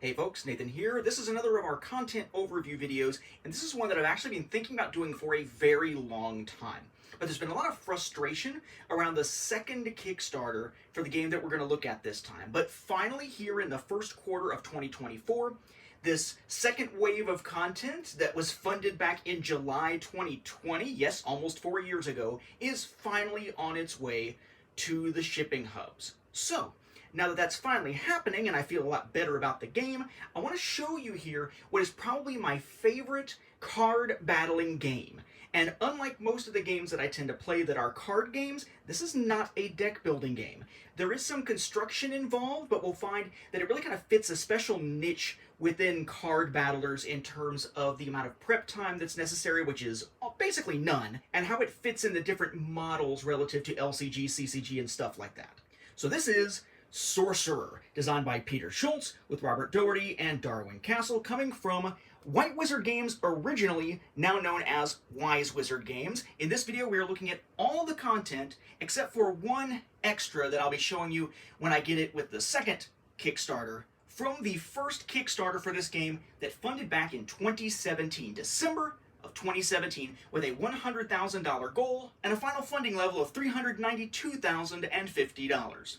Hey folks, Nathan here. This is another of our content overview videos, and this is one that I've actually been thinking about doing for a very long time. But there's been a lot of frustration around the second Kickstarter for the game that we're going to look at this time. But finally, here in the first quarter of 2024, this second wave of content that was funded back in July 2020, yes, almost 4 years ago, is finally on its way to the shipping hubs. So, now that that's finally happening and I feel a lot better about the game, I want to show you here what is probably my favorite card battling game. And unlike most of the games that I tend to play that are card games, this is not a deck building game. There is some construction involved, but we'll find that it really kind of fits a special niche within card battlers in terms of the amount of prep time that's necessary, which is basically none, and how it fits in the different models relative to LCG, CCG, and stuff like that. So this is Sorcerer, designed by Peter Schultz with Robert Doherty and Darwin Castle, coming from White Wizard Games, originally now known as Wise Wizard Games. In this video, we are looking at all the content except for one extra that I'll be showing you when I get it with the second Kickstarter from the first Kickstarter for this game that funded back in 2017, December of 2017, with a $100,000 goal and a final funding level of $392,050.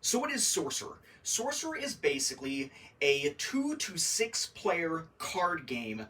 So what is Sorcerer? Sorcerer is basically a 2 to 6 player card game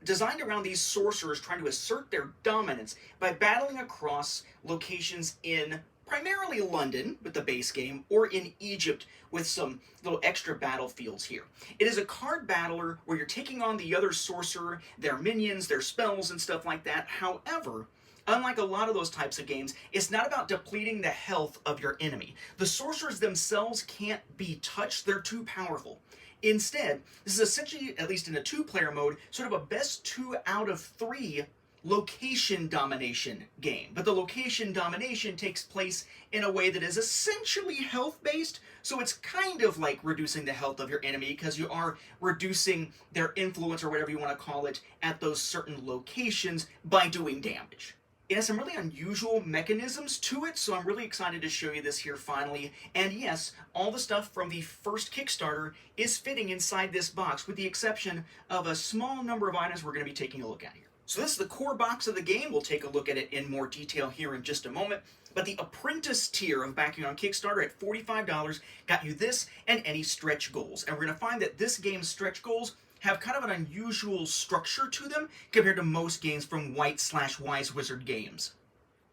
designed around these sorcerers trying to assert their dominance by battling across locations in primarily London with the base game, or in Egypt with some little extra battlefields here. It is a card battler where you're taking on the other sorcerer, their minions, their spells, and stuff like that. However, unlike a lot of those types of games, it's not about depleting the health of your enemy. The sorcerers themselves can't be touched, they're too powerful. Instead, this is essentially, at least in a 2-player mode, sort of a best 2 out of 3 location domination game. But the location domination takes place in a way that is essentially health-based, so it's kind of like reducing the health of your enemy because you are reducing their influence, or whatever you want to call it, at those certain locations by doing damage. It has some really unusual mechanisms to it, so I'm really excited to show you this here finally. And yes, all the stuff from the first Kickstarter is fitting inside this box, with the exception of a small number of items we're going to be taking a look at here. So this is the core box of the game. We'll take a look at it in more detail here in just a moment. But the Apprentice tier of backing on Kickstarter at $45 got you this and any stretch goals. And we're going to find that this game's stretch goals have kind of an unusual structure to them compared to most games from White/Wise Wizard Games.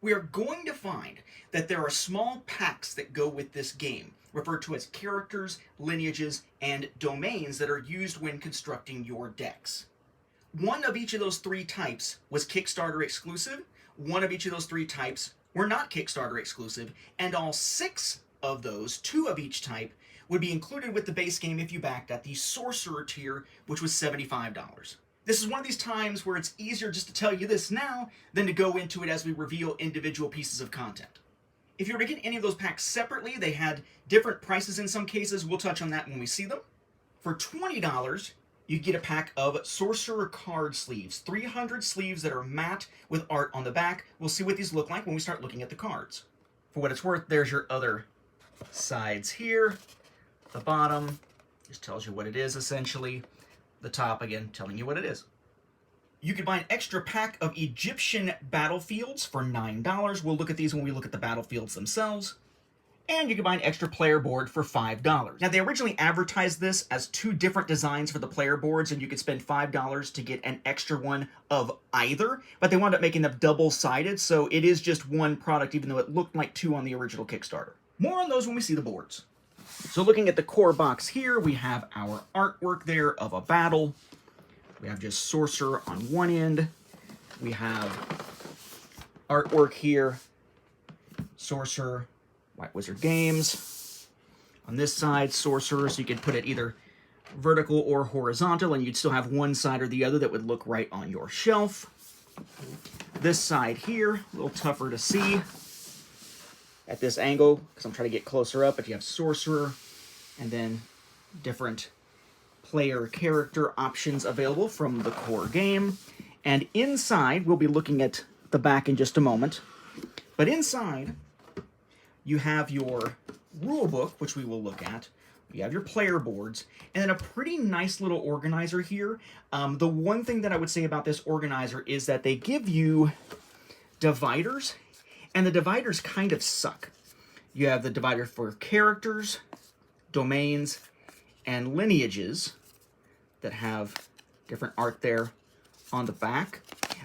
We are going to find that there are small packs that go with this game, referred to as characters, lineages, and domains that are used when constructing your decks. One of each of those 3 types was Kickstarter exclusive, one of each of those 3 types were not Kickstarter exclusive, and all 6 of those, 2 of each type, would be included with the base game if you backed at the Sorcerer tier, which was $75. This is one of these times where it's easier just to tell you this now than to go into it as we reveal individual pieces of content. If you were to get any of those packs separately, they had different prices in some cases. We'll touch on that when we see them. For $20, you get a pack of Sorcerer card sleeves, 300 sleeves that are matte with art on the back. We'll see what these look like when we start looking at the cards. For what it's worth, there's your other sides here. The bottom just tells you what it is, essentially. The top, again, telling you what it is. You can buy an extra pack of Egyptian battlefields for $9. We'll look at these when we look at the battlefields themselves. And you can buy an extra player board for $5. Now, they originally advertised this as 2 different designs for the player boards, and you could spend $5 to get an extra one of either, but they wound up making them double-sided, so it is just one product, even though it looked like 2 on the original Kickstarter. More on those when we see the boards. So looking at the core box here, we have our artwork there of a battle. We have just Sorcerer on one end. We have artwork here, Sorcerer, White Wizard Games. On this side, Sorcerer, so you could put it either vertical or horizontal, and you'd still have one side or the other that would look right on your shelf. This side here, a little tougher to see at this angle, because I'm trying to get closer up, but you have Sorcerer, and then different player character options available from the core game. And inside, we'll be looking at the back in just a moment, but inside, you have your rule book, which we will look at, You have your player boards, and then a pretty nice little organizer here. The one thing that I would say about this organizer is that they give you dividers, and the dividers kind of suck. You have the divider for characters, domains, and lineages that have different art there on the back.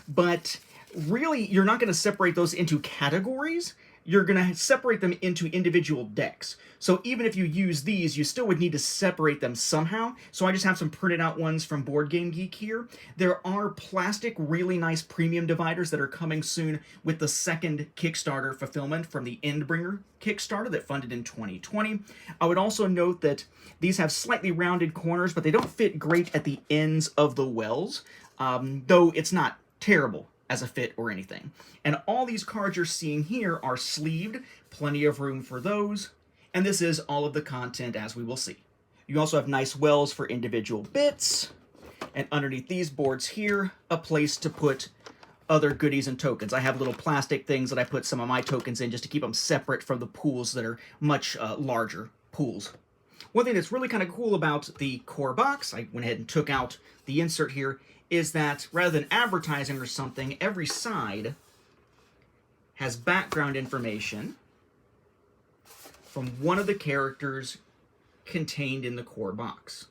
But really, you're not going to separate those into categories. You're going to separate them into individual decks. So even if you use these, you still would need to separate them somehow. So I just have some printed out ones from Board Game Geek here. There are plastic, really nice premium dividers that are coming soon with the second Kickstarter fulfillment from the Endbringer Kickstarter that funded in 2020. I would also note that these have slightly rounded corners, but they don't fit great at the ends of the wells, though it's not terrible as a fit or anything. And all these cards you're seeing here are sleeved, plenty of room for those, and this is all of the content as we will see. You also have nice wells for individual bits, and underneath these boards here, a place to put other goodies and tokens. I have little plastic things that I put some of my tokens in just to keep them separate from the pools that are much larger pools. One thing that's really kind of cool about the core box, I went ahead and took out the insert here, is that rather than advertising or something, every side has background information from one of the characters contained in the core box.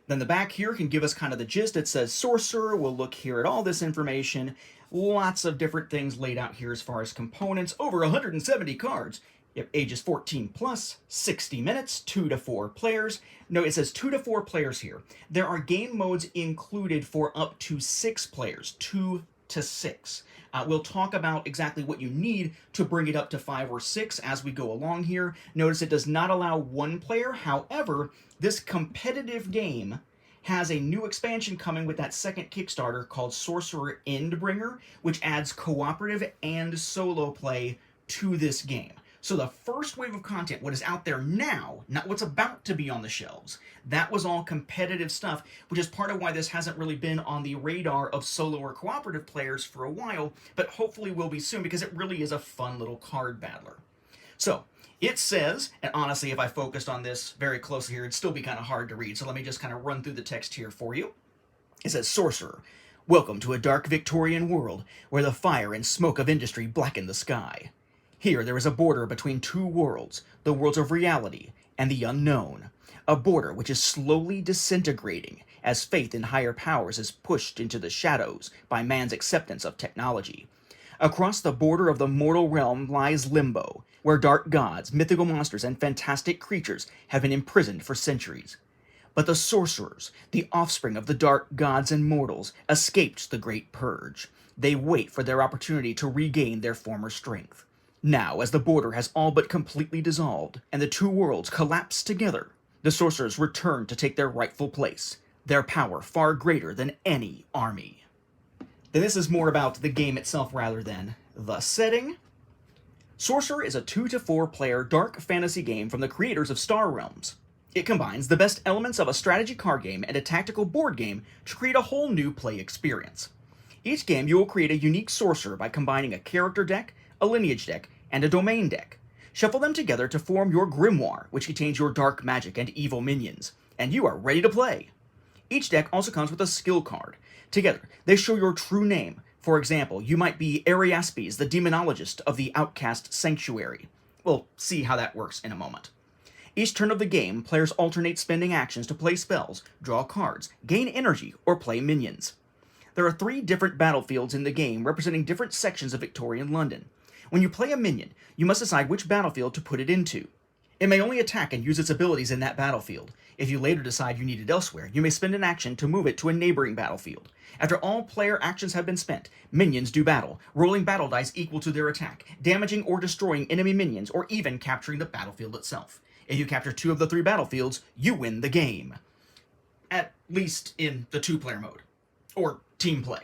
Then the back here can give us kind of the gist. It says Sorcerer. We'll look here at all this information. Lots of different things laid out here as far as components. Over 170 cards. Yep, ages 14 plus, 60 minutes, 2 to 4 players. No, it says 2 to 4 players here. There are game modes included for up to 6 players, 2 to 6. We'll talk about exactly what you need to bring it up to 5 or 6 as we go along here. Notice it does not allow 1 player. However, this competitive game has a new expansion coming with that second Kickstarter called Sorcerer Endbringer, which adds cooperative and solo play to this game. So the first wave of content, what is out there now, not what's about to be on the shelves, that was all competitive stuff, which is part of why this hasn't really been on the radar of solo or cooperative players for a while, but hopefully will be soon because it really is a fun little card battler. So it says, and honestly, if I focused on this very closely here, it'd still be kind of hard to read, so let me just kind of run through the text here for you. It says, Sorcerer, welcome to a dark Victorian world where the fire and smoke of industry blacken the sky. Here there is a border between 2 worlds, the worlds of reality and the unknown, a border which is slowly disintegrating as faith in higher powers is pushed into the shadows by man's acceptance of technology. Across the border of the mortal realm lies limbo, where dark gods, mythical monsters, and fantastic creatures have been imprisoned for centuries. But the sorcerers, the offspring of the dark gods and mortals, escaped the great purge. They wait for their opportunity to regain their former strength. Now, as the border has all but completely dissolved, and the 2 worlds collapse together, the sorcerers return to take their rightful place, their power far greater than any army. Then this is more about the game itself rather than the setting. Sorcerer is a 2 to 4 player dark fantasy game from the creators of Star Realms. It combines the best elements of a strategy card game and a tactical board game to create a whole new play experience. Each game you will create a unique sorcerer by combining a character deck, a lineage deck, and a domain deck. Shuffle them together to form your Grimoire, which contains your dark magic and evil minions, and you are ready to play. Each deck also comes with a skill card. Together, they show your true name. For example, you might be Ariaspes, the demonologist of the Outcast Sanctuary. We'll see how that works in a moment. Each turn of the game, players alternate spending actions to play spells, draw cards, gain energy, or play minions. There are 3 different battlefields in the game representing different sections of Victorian London. When you play a minion, you must decide which battlefield to put it into. It may only attack and use its abilities in that battlefield. If you later decide you need it elsewhere, you may spend an action to move it to a neighboring battlefield. After all player actions have been spent, minions do battle, rolling battle dice equal to their attack, damaging or destroying enemy minions, or even capturing the battlefield itself. If you capture 2 of the 3 battlefields, you win the game. At least in the 2-player mode. Or team play.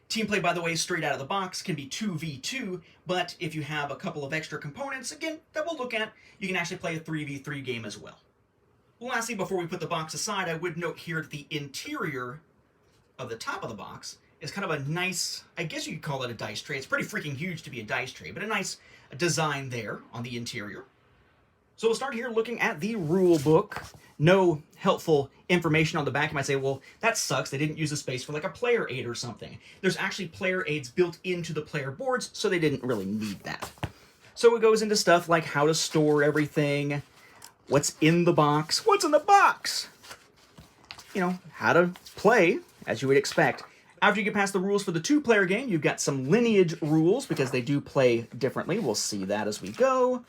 Team play, by the way, straight out of the box can be 2v2, but if you have a couple of extra components, again, that we'll look at, you can actually play a 3v3 game as well. Lastly, before we put the box aside, I would note here that the interior of the top of the box is kind of a nice, I guess you could call it a dice tray. It's pretty freaking huge to be a dice tray, but a nice design there on the interior. So we'll start here looking at the rule book. No helpful information on the back. You might say, well, that sucks. They didn't use a space for like a player aid or something. There's actually player aids built into the player boards, so they didn't really need that. So it goes into stuff like how to store everything, what's in the box, what's in the box, you know, how to play, as you would expect. After you get past the rules for the 2-player game, you've got some Lineage rules, because they do play differently. We'll see that as we go.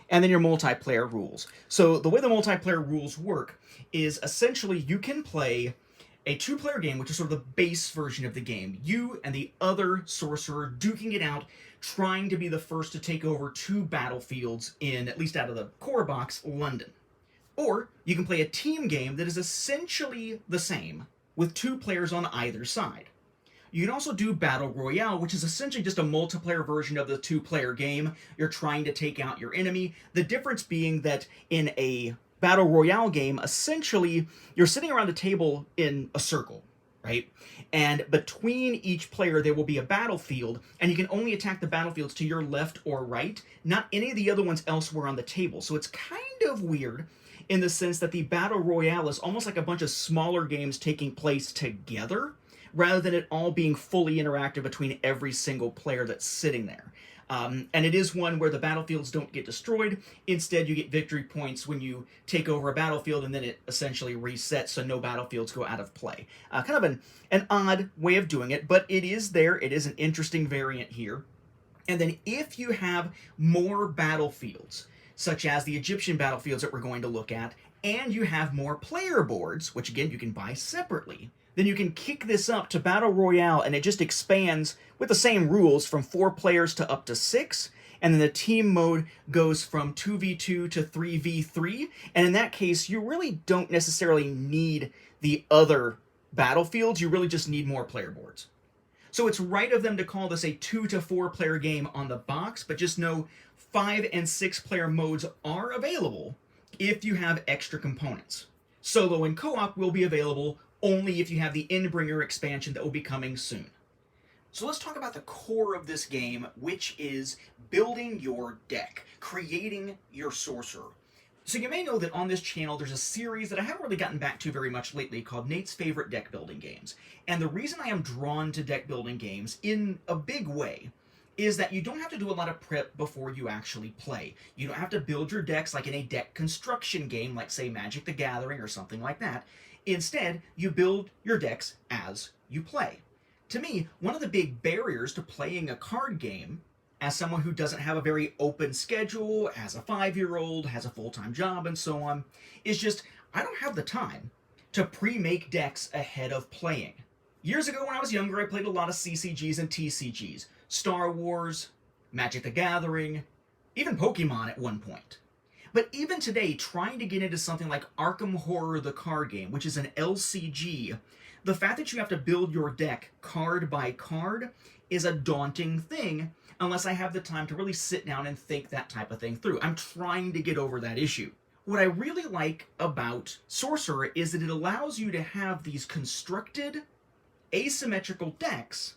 And then your multiplayer rules. So the way the multiplayer rules work is essentially you can play a 2-player game, which is sort of the base version of the game. You and the other sorcerer duking it out, trying to be the first to take over 2 battlefields in, at least out of the core box, London. Or you can play a team game that is essentially the same, with 2 players on either side. You can also do Battle Royale, which is essentially just a multiplayer version of the 2-player game. You're trying to take out your enemy. The difference being that in a Battle Royale game, essentially, you're sitting around a table in a circle, right? And between each player, there will be a battlefield, and you can only attack the battlefields to your left or right, not any of the other ones elsewhere on the table. So it's kind of weird in the sense that the Battle Royale is almost like a bunch of smaller games taking place together, rather than it all being fully interactive between every single player that's sitting there. And it is one where the battlefields don't get destroyed. Instead, you get victory points when you take over a battlefield, and then it essentially resets so no battlefields go out of play. Kind of an odd way of doing it, but it is there. It is an interesting variant here. And then if you have more battlefields, such as the Egyptian battlefields that we're going to look at, and you have more player boards, which again you can buy separately, then you can kick this up to Battle Royale, and it just expands with the same rules from 4 players to up to 6, and then the team mode goes from 2v2 to 3v3, and in that case, you really don't necessarily need the other battlefields, you really just need more player boards. So it's right of them to call this a 2 to 4 player game on the box, but just know 5 and 6 player modes are available if you have extra components. Solo and co-op will be available only if you have the Endbringer expansion that will be coming soon. So let's talk about the core of this game, which is building your deck, creating your sorcerer. So you may know that on this channel there's a series that I haven't really gotten back to very much lately called Nate's Favorite Deck Building Games. And the reason I am drawn to deck building games in a big way is that you don't have to do a lot of prep before you actually play. You don't have to build your decks like in a deck construction game like, say, Magic the Gathering or something like that. Instead, you build your decks as you play. To me, one of the big barriers to playing a card game, as someone who doesn't have a very open schedule, as a 5-year-old, has a full-time job, and so on, is just, I don't have the time to pre-make decks ahead of playing. Years ago when I was younger, I played a lot of CCGs and TCGs. Star Wars, Magic the Gathering, even Pokemon at one point. But even today, trying to get into something like Arkham Horror the card game, which is an LCG, the fact that you have to build your deck card by card is a daunting thing unless I have the time to really sit down and think that type of thing through. I'm trying to get over that issue. What I really like about Sorcerer is that it allows you to have these constructed, asymmetrical decks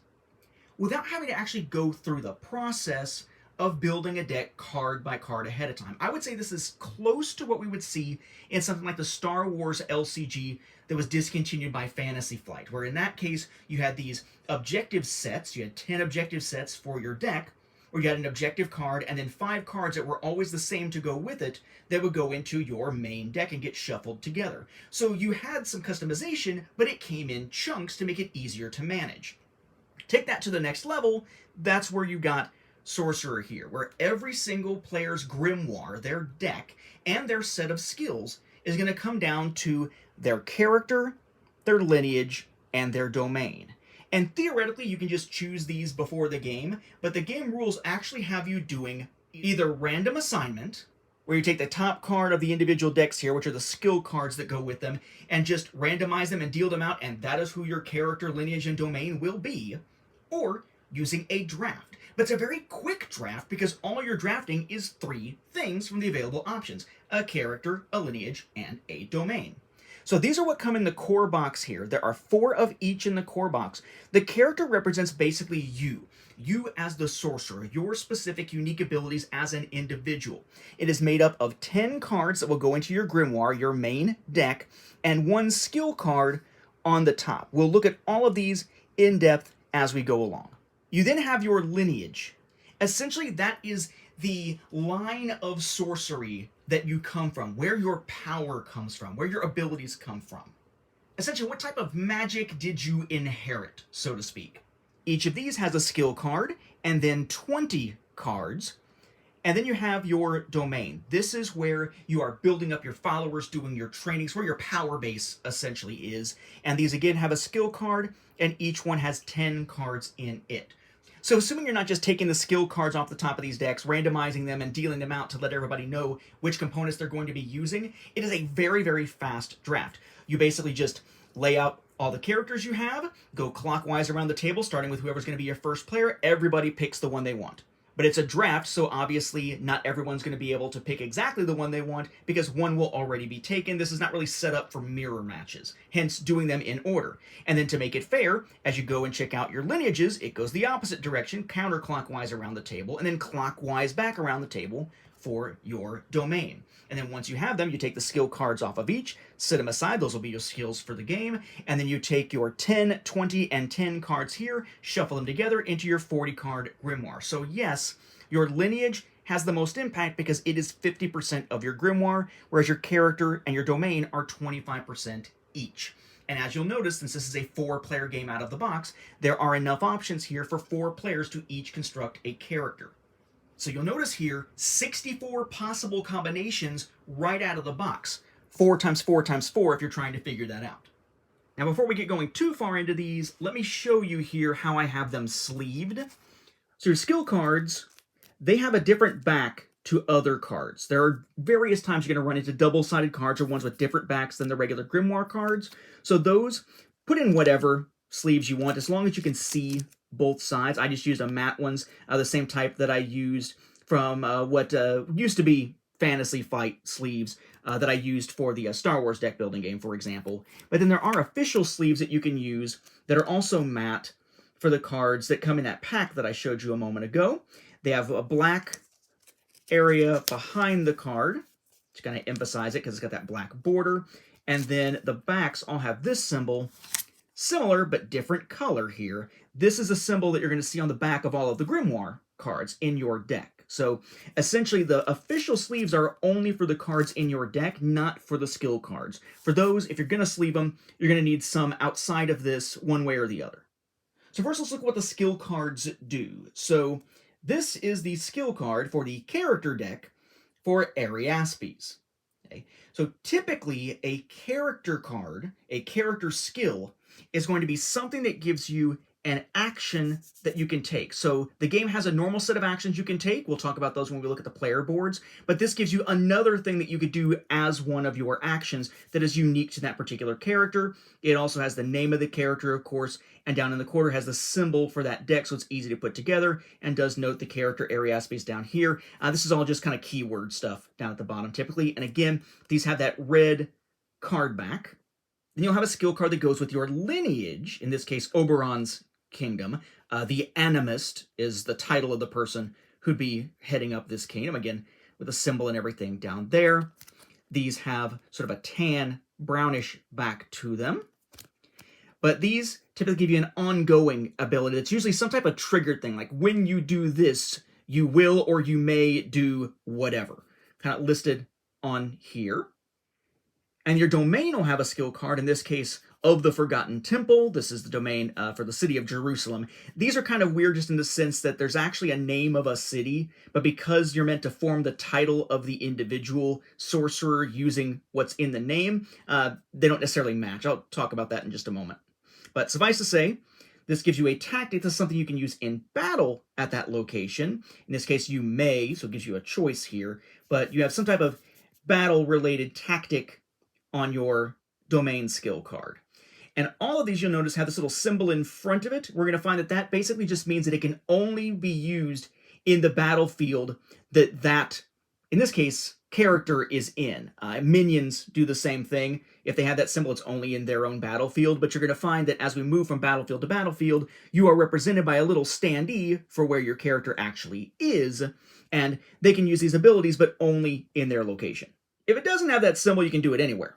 without having to actually go through the process of building a deck card by card ahead of time. I would say this is close to what we would see in something like the Star Wars LCG that was discontinued by Fantasy Flight, where in that case you had these objective sets, you had 10 objective sets for your deck, where you had an objective card and then 5 cards that were always the same to go with it that would go into your main deck and get shuffled together. So you had some customization, but it came in chunks to make it easier to manage. Take that to the next level, that's where you got Sorcerer here, where every single player's Grimoire, their deck, and their set of skills is going to come down to their character, their lineage, and their domain. And theoretically, you can just choose these before the game, but the game rules actually have you doing either random assignment, where you take the top card of the individual decks here, which are the skill cards that go with them, and just randomize them and deal them out, and that is who your character, lineage, and domain will be, or using a draft. But it's a very quick draft because all you're drafting is 3 things from the available options: a character, a lineage, and a domain. So these are what come in the core box here. There are 4 of each in the core box. The character represents basically you. you as the sorcerer, your specific unique abilities as an individual. It is made up of 10 cards that will go into your Grimoire, your main deck, and 1 skill card on the top. We'll look at all of these in depth as we go along. You then have your lineage. Essentially, that is the line of sorcery that you come from, where your power comes from, where your abilities come from. Essentially, what type of magic did you inherit, so to speak? Each of these has a skill card, and then 20 cards. And then you have your domain. This is where you are building up your followers, doing your trainings, where your power base essentially is. And these again have a skill card, and each one has 10 cards in it. So assuming you're not just taking the skill cards off the top of these decks, randomizing them, and dealing them out to let everybody know which components they're going to be using, it is a very, very fast draft. You basically just lay out all the characters you have, go clockwise around the table, starting with whoever's going to be your first player. Everybody picks the one they want. But it's a draft, so obviously not everyone's going to be able to pick exactly the one they want, because one will already be taken. This is not really set up for mirror matches, hence doing them in order. And then to make it fair, as you go and check out your lineages, it goes the opposite direction, counterclockwise around the table, and then clockwise back around the table for your domain. And then once you have them, you take the skill cards off of each, set them aside, those will be your skills for the game, and then you take your 10, 20, and 10 cards here, shuffle them together into your 40-card Grimoire. So yes, your lineage has the most impact because it is 50% of your Grimoire, whereas your character and your domain are 25% each. And as you'll notice, since this is a 4-player game out of the box, there are enough options here for 4 players to each construct a character. So you'll notice here, 64 possible combinations right out of the box. 4 times 4 times 4 if you're trying to figure that out. Now before we get going too far into these, let me show you here how I have them sleeved. So your skill cards, they have a different back to other cards. There are various times you're going to run into double-sided cards or ones with different backs than the regular Grimoire cards. So those, put in whatever sleeves you want, as long as you can see both sides. I just used a matte ones, the same type that I used from what used to be Fantasy Fight sleeves that I used for the Star Wars deck building game, for example. But then there are official sleeves that you can use that are also matte for the cards that come in that pack that I showed you a moment ago. They have a black area behind the card to kind of emphasize it because it's got that black border. And then the backs all have this symbol, similar but different color here. This is a symbol that you're going to see on the back of all of the Grimoire cards in your deck. So essentially the official sleeves are only for the cards in your deck, not for the skill cards. For those, if you're going to sleeve them, you're going to need some outside of this one way or the other. So first let's look at what the skill cards do. So this is the skill card for the character deck for Ariaspes. Okay. So typically a character card, a character skill, is going to be something that gives you an action that you can take. So the game has a normal set of actions you can take. We'll talk about those when we look at the player boards. But this gives you another thing that you could do as one of your actions that is unique to that particular character. It also has the name of the character, of course, and down in the corner has the symbol for that deck, so it's easy to put together, and does note the character Ariaspes down here. This is all just kind of keyword stuff down at the bottom typically. And again, these have that red card back. Then you'll have a skill card that goes with your lineage, in this case, Oberon's kingdom. The Animist is the title of the person who'd be heading up this kingdom, again, with a symbol and everything down there. These have sort of a tan, brownish back to them. But these typically give you an ongoing ability. It's usually some type of triggered thing, like when you do this, you will or you may do whatever. Kind of listed on here. And your domain will have a skill card, in this case, of the Forgotten Temple. This is the domain for the city of Jerusalem. These are kind of weird just in the sense that there's actually a name of a city, but because you're meant to form the title of the individual sorcerer using what's in the name, they don't necessarily match. I'll talk about that in just a moment. But suffice to say, this gives you a tactic. This is something you can use in battle at that location. In this case, you may, so it gives you a choice here, but you have some type of battle-related tactic on your domain skill card. And all of these, you'll notice, have this little symbol in front of it. We're going to find that that basically just means that it can only be used in the battlefield that, in this case, character is in. Minions do the same thing. If they have that symbol, it's only in their own battlefield, but you're going to find that as we move from battlefield to battlefield, you are represented by a little standee for where your character actually is, and they can use these abilities, but only in their location. If it doesn't have that symbol, you can do it anywhere.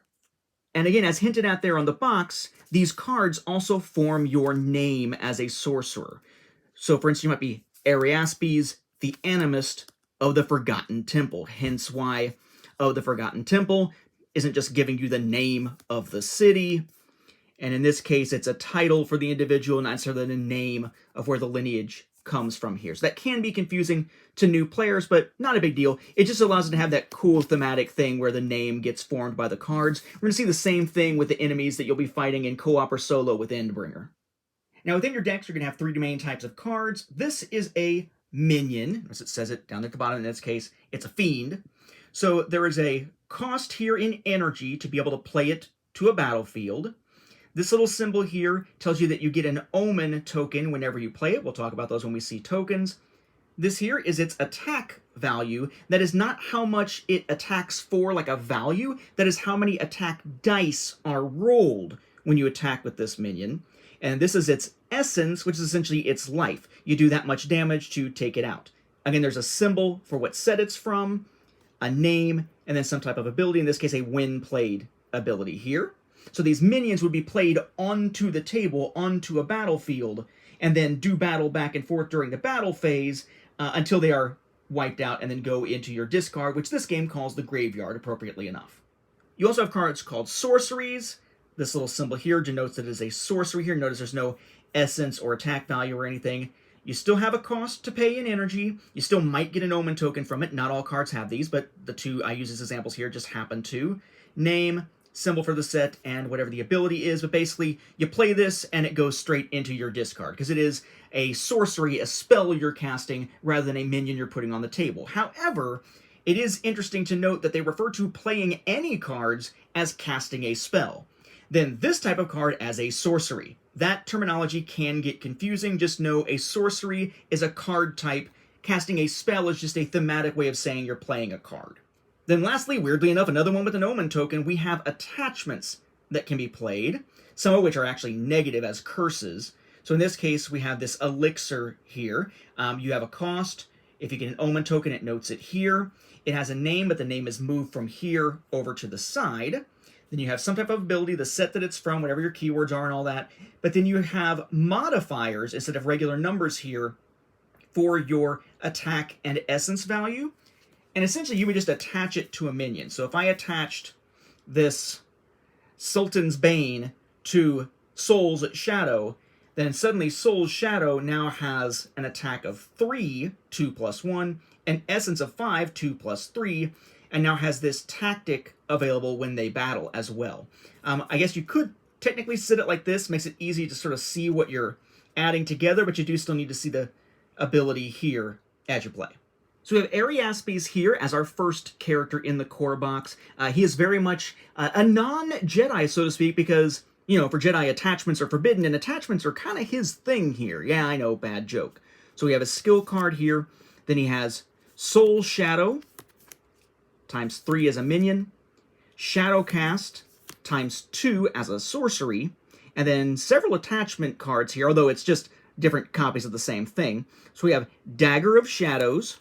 And again, as hinted at there on the box, these cards also form your name as a sorcerer. So, for instance, you might be Ariaspes, the Animist of the Forgotten Temple. Hence why of the Forgotten Temple isn't just giving you the name of the city. And in this case, it's a title for the individual, not necessarily the name of where the lineage comes from here. So that can be confusing to new players, but not a big deal. It just allows it to have that cool thematic thing where the name gets formed by the cards. We're going to see the same thing with the enemies that you'll be fighting in co-op or solo with Endbringer. Now, within your decks, you're going to have 3 main types of cards. This is a minion, as it says it down at the bottom. In this case, it's a fiend. So there is a cost here in energy to be able to play it to a battlefield. This little symbol here tells you that you get an omen token whenever you play it. We'll talk about those when we see tokens. This here is its attack value. That is not how much it attacks for, like a value. That is how many attack dice are rolled when you attack with this minion. And this is its essence, which is essentially its life. You do that much damage to take it out. Again, there's a symbol for what set it's from, a name, and then some type of ability. In this case, a when played ability here. So these minions would be played onto the table, onto a battlefield, and then do battle back and forth during the battle phase until they are wiped out and then go into your discard, which this game calls the graveyard, appropriately enough. You also have cards called Sorceries. This little symbol here denotes that it is a sorcery here. Notice there's no essence or attack value or anything. You still have a cost to pay in energy. You still might get an omen token from it. Not all cards have these, but the 2 I use as examples here just happen to. Name, symbol for the set, and whatever the ability is, but basically you play this and it goes straight into your discard because it is a sorcery, a spell you're casting rather than a minion you're putting on the table. However, it is interesting to note that they refer to playing any cards as casting a spell. Then this type of card as a sorcery. That terminology can get confusing. Just know a sorcery is a card type. Casting a spell is just a thematic way of saying you're playing a card. Then lastly, weirdly enough, another one with an omen token, we have attachments that can be played, some of which are actually negative as curses. So in this case, we have this elixir here. You have a cost. If you get an omen token, it notes it here. It has a name, but the name is moved from here over to the side. Then you have some type of ability, the set that it's from, whatever your keywords are and all that. But then you have modifiers instead of regular numbers here for your attack and essence value. And essentially, you would just attach it to a minion. So if I attached this Sultan's Bane to Soul's Shadow, then suddenly Soul's Shadow now has an attack of 3, 2 plus 1, an essence of 5, 2 plus 3, and now has this tactic available when they battle as well. I guess you could technically sit it like this, makes it easy to sort of see what you're adding together, but you do still need to see the ability here as you play. So we have Ariaspes here as our first character in the core box. He is very much a non-Jedi, so to speak, because, you know, for Jedi, attachments are forbidden, and attachments are kind of his thing here. Yeah, I know, bad joke. So we have a skill card here. Then he has Soul Shadow, times 3 as a minion, Shadowcast, times 2 as a sorcery, and then several attachment cards here, although it's just different copies of the same thing. So we have Dagger of Shadows,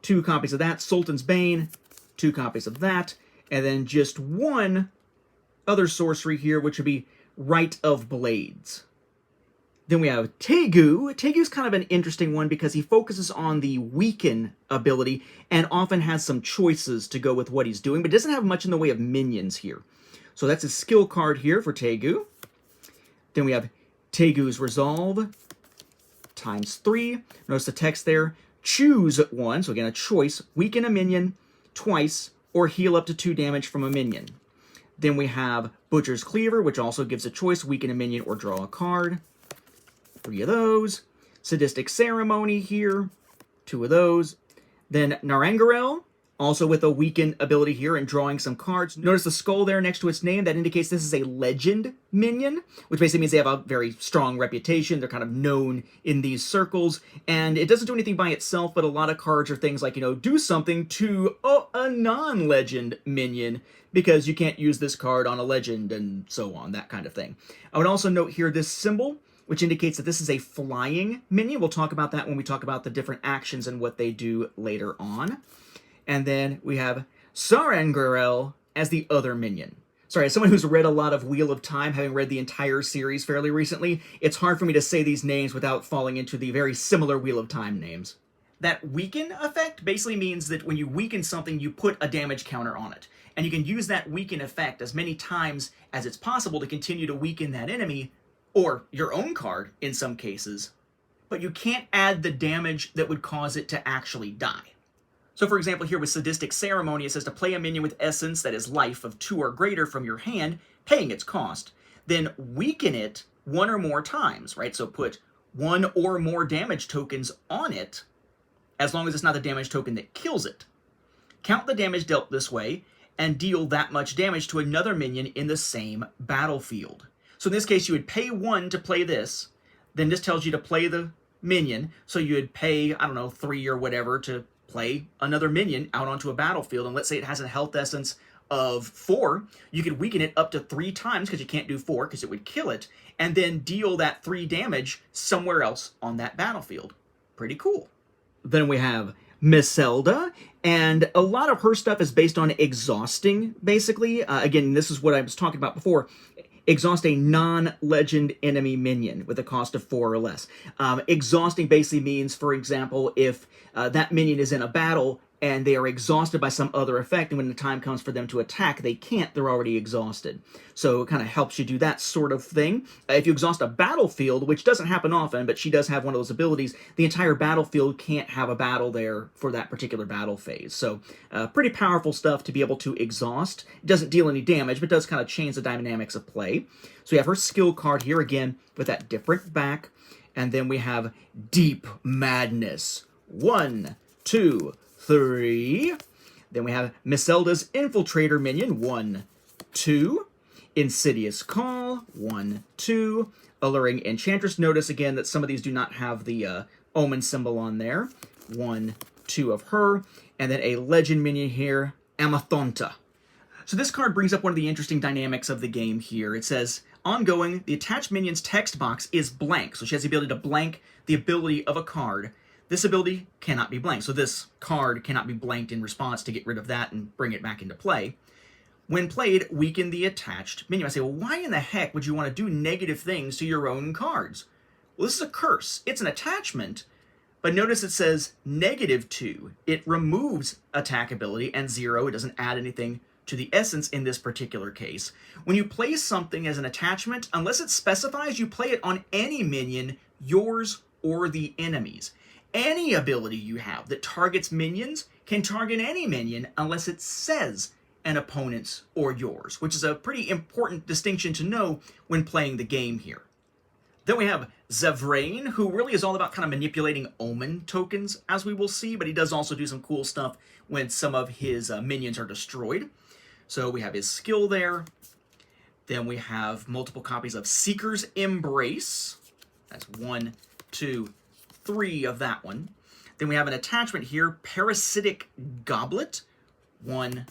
2 copies of that, Sultan's Bane, 2 copies of that, and then just 1 other sorcery here, which would be Rite of Blades. Then we have Tegu. Tegu's kind of an interesting one because he focuses on the weaken ability and often has some choices to go with what he's doing, but doesn't have much in the way of minions here. So that's his skill card here for Tegu. Then we have Tegu's Resolve, times 3. Notice the text there. Choose 1, so again a choice, weaken a minion twice, or heal up to 2 damage from a minion. Then we have Butcher's Cleaver, which also gives a choice, weaken a minion or draw a card. 3 of those. Sadistic Ceremony here, 2 of those. Then Narangarel Also with a weaken ability here and drawing some cards. Notice the skull there next to its name. That indicates this is a legend minion, which basically means they have a very strong reputation. They're kind of known in these circles. And it doesn't do anything by itself, but a lot of cards are things like, do something to a non-legend minion, because you can't use this card on a legend and so on, that kind of thing. I would also note here this symbol, which indicates that this is a flying minion. We'll talk about that when we talk about the different actions and what they do later on. And then we have Sarangarel as the other minion. Sorry, as someone who's read a lot of Wheel of Time, having read the entire series fairly recently, it's hard for me to say these names without falling into the very similar Wheel of Time names. That weaken effect basically means that when you weaken something, you put a damage counter on it. And you can use that weaken effect as many times as it's possible to continue to weaken that enemy, or your own card in some cases, but you can't add the damage that would cause it to actually die. So for example, here with Sadistic Ceremony, it says to play a minion with essence that is life of 2 or greater from your hand, paying its cost, then weaken it 1 or more times, right? So put 1 or more damage tokens on it, as long as it's not the damage token that kills it. Count the damage dealt this way, and deal that much damage to another minion in the same battlefield. So in this case, you would pay 1 to play this, then this tells you to play the minion, so you would pay, 3 or whatever to play another minion out onto a battlefield, and let's say it has a health essence of 4, you could weaken it up to 3 times, because you can't do 4, because it would kill it, and then deal that 3 damage somewhere else on that battlefield. Pretty cool. Then we have Miselda, and a lot of her stuff is based on exhausting, basically. Again, this is what I was talking about before. Exhaust a non-legend enemy minion with a cost of 4 or less. Exhausting basically means, for example, if that minion is in a battle and they are exhausted by some other effect, and when the time comes for them to attack, they can't, they're already exhausted. So it kind of helps you do that sort of thing. If you exhaust a battlefield, which doesn't happen often, but she does have one of those abilities, the entire battlefield can't have a battle there for that particular battle phase. So pretty powerful stuff to be able to exhaust. It doesn't deal any damage, but does kind of change the dynamics of play. So we have her skill card here again with that different back. And then we have Deep Madness. 1, 2, 3. Then we have Miselda's Infiltrator minion, 1, 2. Insidious Call, 1, 2. Alluring Enchantress. Notice again that some of these do not have the omen symbol on there. 1, 2 of her. And then a legend minion here, Amathonta. So this card brings up one of the interesting dynamics of the game here. It says, ongoing, the attached minion's text box is blank. So she has the ability to blank the ability of a card. This ability cannot be blanked. So this card cannot be blanked in response to get rid of that and bring it back into play. When played, weaken the attached minion. I say, well, why in the heck would you want to do negative things to your own cards? Well, this is a curse. It's an attachment, but notice it says -2. It removes attack ability, and 0. It doesn't add anything to the essence in this particular case. When you play something as an attachment, unless it specifies, you play it on any minion, yours or the enemy's. Any ability you have that targets minions can target any minion unless it says an opponent's or yours, which is a pretty important distinction to know when playing the game here. Then we have Zevrane, who really is all about kind of manipulating omen tokens, as we will see, but he does also do some cool stuff when some of his minions are destroyed. So we have his skill there. Then we have multiple copies of Seeker's Embrace. That's 1, 2, 3 of that one. Then we have an attachment here, Parasitic Goblet. 1,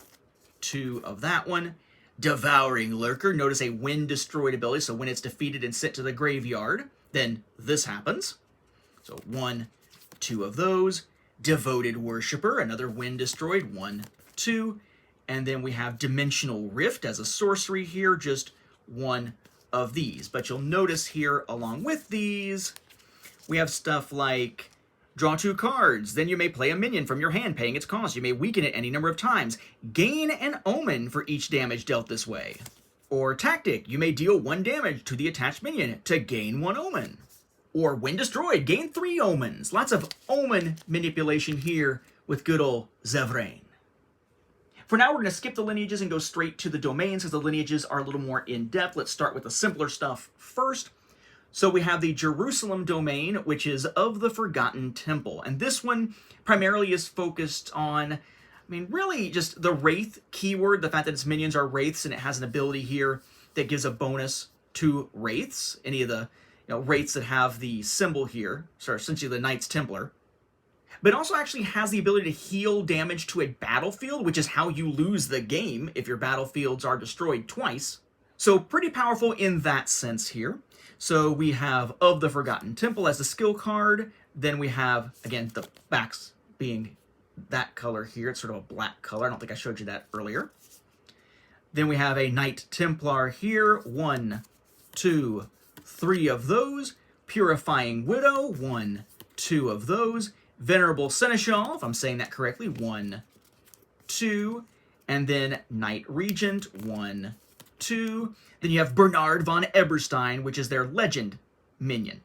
2 of that one. Devouring Lurker. Notice a when destroyed ability, so when it's defeated and sent to the graveyard, then this happens. So 1, 2 of those. Devoted Worshipper, another when destroyed. 1, 2. And then we have Dimensional Rift as a sorcery here, just 1 of these. But you'll notice here, along with these, we have stuff like draw 2 cards, then you may play a minion from your hand paying its cost. You may weaken it any number of times. Gain an omen for each damage dealt this way. Or tactic, you may deal 1 damage to the attached minion to gain 1 omen. Or when destroyed, gain 3 omens. Lots of omen manipulation here with good old Zevrane. For now, we're going to skip the lineages and go straight to the domains, because the lineages are a little more in-depth. Let's start with the simpler stuff first. So we have the Jerusalem domain, which is of the Forgotten Temple. And this one primarily is focused on I mean, really, just the Wraith keyword, the fact that its minions are Wraiths, and it has an ability here that gives a bonus to Wraiths. Any of the Wraiths that have the symbol here, so essentially the Knights Templar. But it also actually has the ability to heal damage to a battlefield, which is how you lose the game if your battlefields are destroyed twice. So pretty powerful in that sense here. So we have Of the Forgotten Temple as the skill card. Then we have, again, the backs being that color here. It's sort of a black color. I don't think I showed you that earlier. Then we have a Knight Templar here. 1, 2, 3 of those. Purifying Widow. 1, 2 of those. Venerable Seneschal, if I'm saying that correctly. 1, 2. And then Knight Regent. 1, 2. Then you have Bernard von Eberstein, which is their legend minion.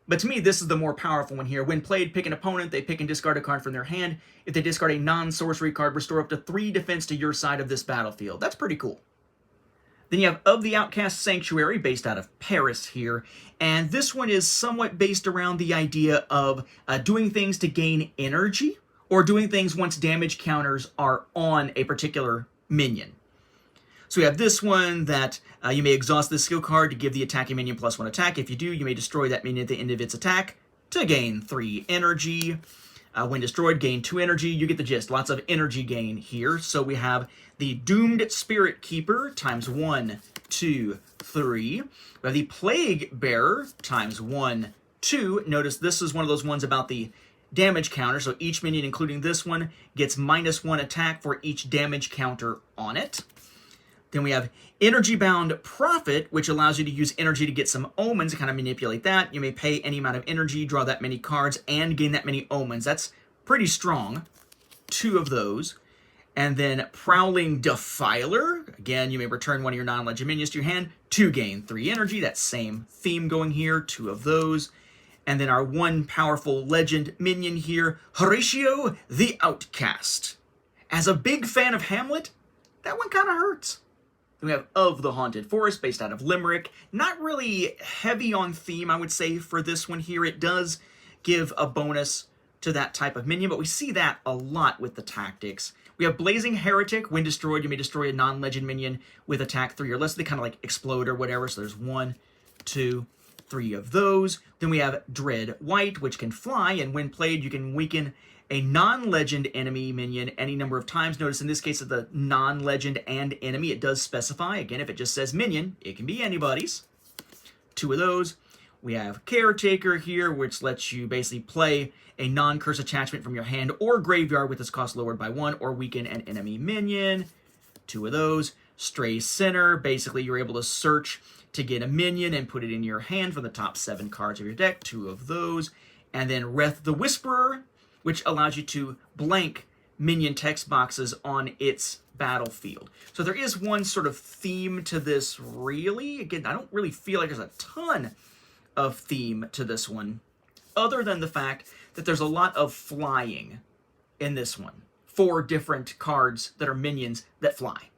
But to me, this is the more powerful one here. When played, pick an opponent, they pick and discard a card from their hand. If they discard a non-sorcery card, restore up to 3 defense to your side of this battlefield. That's pretty cool. Then you have Of the Outcast Sanctuary, based out of Paris here. And this one is somewhat based around the idea of doing things to gain energy, or doing things once damage counters are on a particular minion. So we have this one that you may exhaust this skill card to give the attacking minion +1 attack. If you do, you may destroy that minion at the end of its attack to gain 3 energy. When destroyed, gain 2 energy. You get the gist. Lots of energy gain here. So we have the Doomed Spirit Keeper times 1, 2, 3. We have the Plague Bearer times 1, 2. Notice this is one of those ones about the damage counter. So each minion, including this one, gets -1 attack for each damage counter on it. Then we have Energy Bound Prophet, which allows you to use energy to get some omens, to kind of manipulate that. You may pay any amount of energy, draw that many cards, and gain that many omens. That's pretty strong. 2 of those. And then Prowling Defiler. Again, you may return one of your non-legend minions to your hand to gain 3 energy. That same theme going here. 2 of those. And then our one powerful legend minion here, Horatio the Outcast. As a big fan of Hamlet, that one kind of hurts. Then we have Of the Haunted Forest, based out of Limerick. Not really heavy on theme, I would say, for this one here. It does give a bonus to that type of minion, but we see that a lot with the tactics. We have Blazing Heretic. When destroyed, you may destroy a non-legend minion with attack 3 or less. They kind of like explode or whatever, so there's 1, 2, 3 of those. Then we have Dread White, which can fly, and when played, you can weaken a non-legend enemy minion any number of times. Notice in this case of the non-legend and enemy, it does specify. Again, if it just says minion, it can be anybody's. 2 of those. We have Caretaker here, which lets you basically play a non-curse attachment from your hand or graveyard with its cost lowered by 1, or weaken an enemy minion. 2 of those. Stray Sinner, basically you're able to search to get a minion and put it in your hand from the top 7 cards of your deck. 2 of those. And then Wreth the Whisperer, which allows you to blank minion text boxes on its battlefield. So there is one sort of theme to this, really. Again, I don't really feel like there's a ton of theme to this one, other than the fact that there's a lot of flying in this one. 4 different cards that are minions that fly.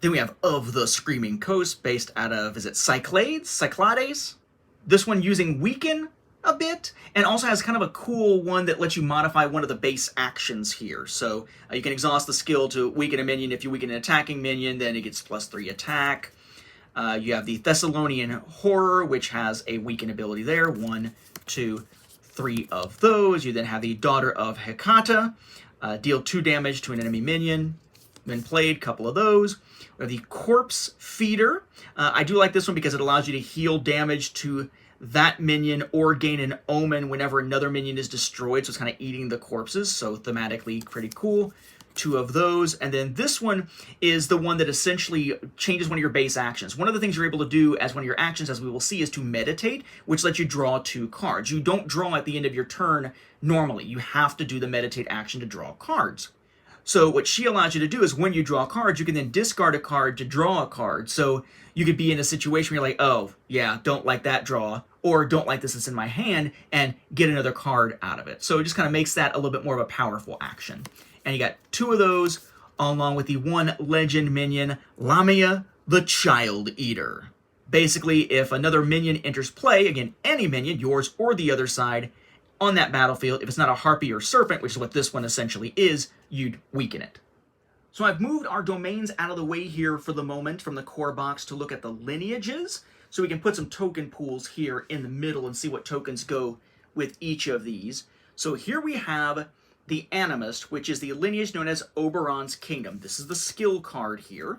Then we have Of the Screaming Coast, based out of, is it Cyclades? This one using Weaken a bit, and also has kind of a cool one that lets you modify one of the base actions here. So you can exhaust the skill to weaken a minion. If you weaken an attacking minion, then it gets +3 attack. You have the Thessalonian Horror, which has a weaken ability there. 1, 2, 3 of those. You then have the Daughter of Hecata. Deal 2 damage to an enemy minion. When played, couple of those. We have the Corpse Feeder. I do like this one because it allows you to heal damage to that minion or gain an omen whenever another minion is destroyed, so it's kind of eating the corpses, so thematically pretty cool. 2 of those. And then this one is the one that essentially changes one of your base actions. One of the things you're able to do as one of your actions, as we will see, is to meditate, which lets you draw 2 cards. You don't draw at the end of your turn normally. You have to do the meditate action to draw cards. So what she allows you to do is when you draw cards, you can then discard a card to draw a card. So you could be in a situation where you're like, oh, yeah, don't like that draw, or don't like this that's in my hand, and get another card out of it. So it just kind of makes that a little bit more of a powerful action. And you got 2 of those, along with the 1 legend minion, Lamia the Child Eater. Basically, if another minion enters play, again, any minion, yours or the other side, on that battlefield, if it's not a harpy or serpent, which is what this one essentially is, you'd weaken it. So I've moved our domains out of the way here for the moment from the core box to look at the lineages, so we can put some token pools here in the middle and see what tokens go with each of these. So here we have the Animist, which is the lineage known as Oberon's Kingdom. This is the skill card here.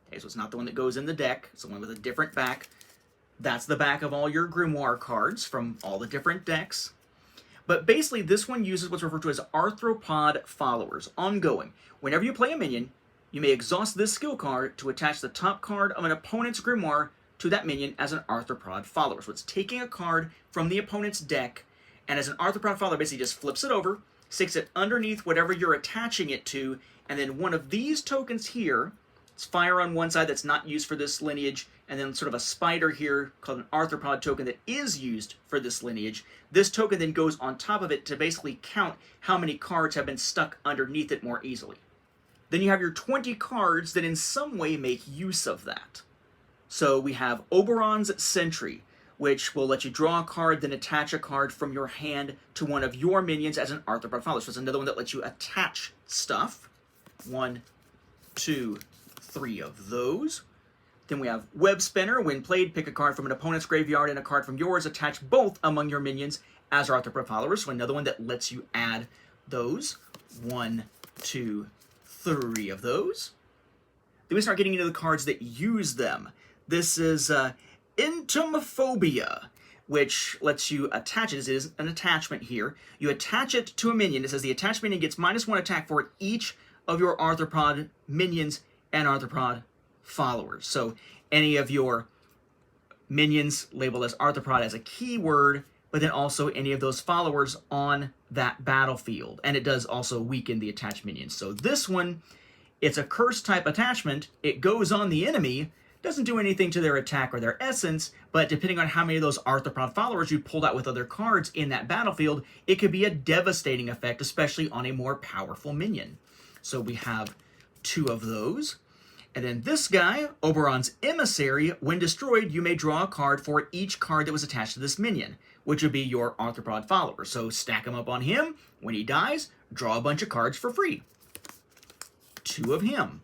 Okay, so it's not the one that goes in the deck, it's the one with a different back. That's the back of all your Grimoire cards from all the different decks. But basically, this one uses what's referred to as arthropod followers, ongoing. Whenever you play a minion, you may exhaust this skill card to attach the top card of an opponent's Grimoire to that minion as an arthropod follower. So it's taking a card from the opponent's deck, and as an arthropod follower, basically just flips it over, sticks it underneath whatever you're attaching it to, and then one of these tokens here, it's fire on one side that's not used for this lineage, and then sort of a spider here called an arthropod token that is used for this lineage. This token then goes on top of it to basically count how many cards have been stuck underneath it more easily. Then you have your 20 cards that in some way make use of that. So we have Oberon's Sentry, which will let you draw a card, then attach a card from your hand to one of your minions as an arthropod follower. So it's another one that lets you attach stuff. 1, 2, 3 of those. Then we have Web Spinner. When played, pick a card from an opponent's graveyard and a card from yours. Attach both among your minions as arthropod followers. So another one that lets you add those. 1, 2, 3 of those. Then we start getting into the cards that use them. This is Entomophobia, which lets you attach it. It is an attachment here. You attach it to a minion. It says the attached minion gets -1 attack for each of your arthropod minions and arthropod followers. So any of your minions labeled as arthropod as a keyword, but then also any of those followers on that battlefield. And it does also weaken the attached minions. So this one, it's a curse type attachment. It goes on the enemy, doesn't do anything to their attack or their essence, but depending on how many of those arthropod followers you pulled out with other cards in that battlefield, it could be a devastating effect, especially on a more powerful minion. So we have 2 of those. And then this guy, Oberon's Emissary, when destroyed, you may draw a card for each card that was attached to this minion, which would be your arthropod follower. So stack them up on him. When he dies, draw a bunch of cards for free. 2 of him.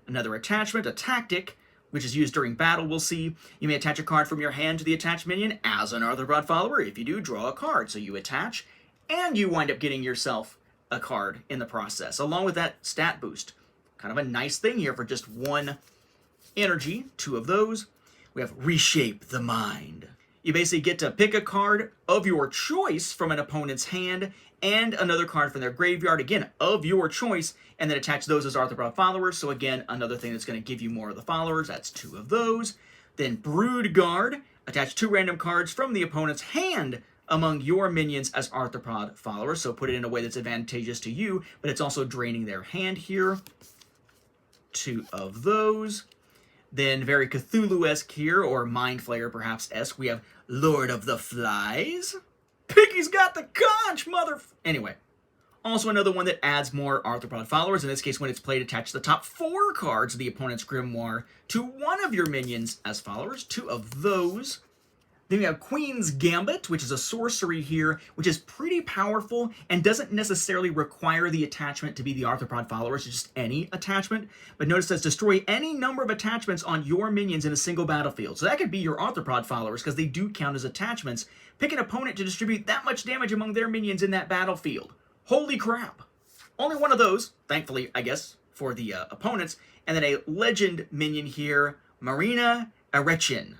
Another attachment, a tactic, which is used during battle, we'll see. You may attach a card from your hand to the attached minion as an arthropod follower. If you do, draw a card. So you attach, and you wind up getting yourself a card in the process, along with that stat boost. Kind of a nice thing here for just 1 energy, 2 of those. We have Reshape the Mind. You basically get to pick a card of your choice from an opponent's hand and another card from their graveyard, again, of your choice, and then attach those as arthropod followers. So again, another thing that's going to give you more of the followers. That's 2 of those. Then Brood Guard. Attach 2 random cards from the opponent's hand among your minions as arthropod followers. So put it in a way that's advantageous to you, but it's also draining their hand here. 2 of those. Then very Cthulhu-esque here, or Mind Flayer perhaps-esque, we have Lord of the Flies. Piggy's got the conch, Anyway, also another one that adds more arthropod followers. In this case, when it's played, attach the top 4 cards of the opponent's Grimoire to one of your minions as followers. 2 of those. Then we have Queen's Gambit, which is a sorcery here, which is pretty powerful and doesn't necessarily require the attachment to be the arthropod followers, it's just any attachment. But notice it says destroy any number of attachments on your minions in a single battlefield. So that could be your arthropod followers, because they do count as attachments. Pick an opponent to distribute that much damage among their minions in that battlefield. Holy crap! Only 1 of those, thankfully, I guess, for the opponents. And then a legend minion here, Marina Erechin.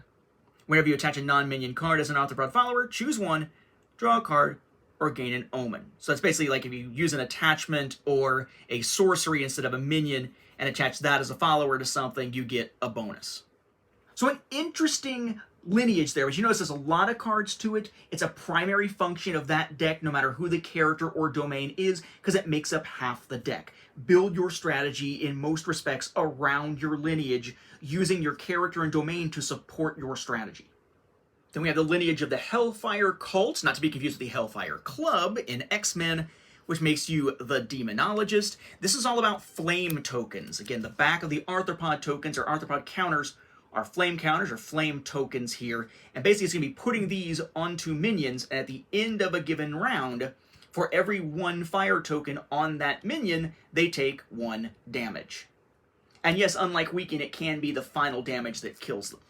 Whenever you attach a non-minion card as an arthropod follower, choose 1, draw a card, or gain an omen. So that's basically like if you use an attachment or a sorcery instead of a minion and attach that as a follower to something, you get a bonus. So an interesting lineage there, but you notice there's a lot of cards to it. It's a primary function of that deck, no matter who the character or domain is, because it makes up half the deck. Build your strategy in most respects around your lineage, using your character and domain to support your strategy. Then we have the lineage of the Hellfire cult, not to be confused with the Hellfire Club in X-Men, which makes you the Demonologist. This is all about flame tokens. Again, the back of the arthropod tokens or arthropod counters are flame counters or flame tokens here. And basically it's going to be putting these onto minions, and at the end of a given round, For every 1 fire token on that minion, they take 1 damage. And yes, unlike Weaken, it can be the final damage that kills them.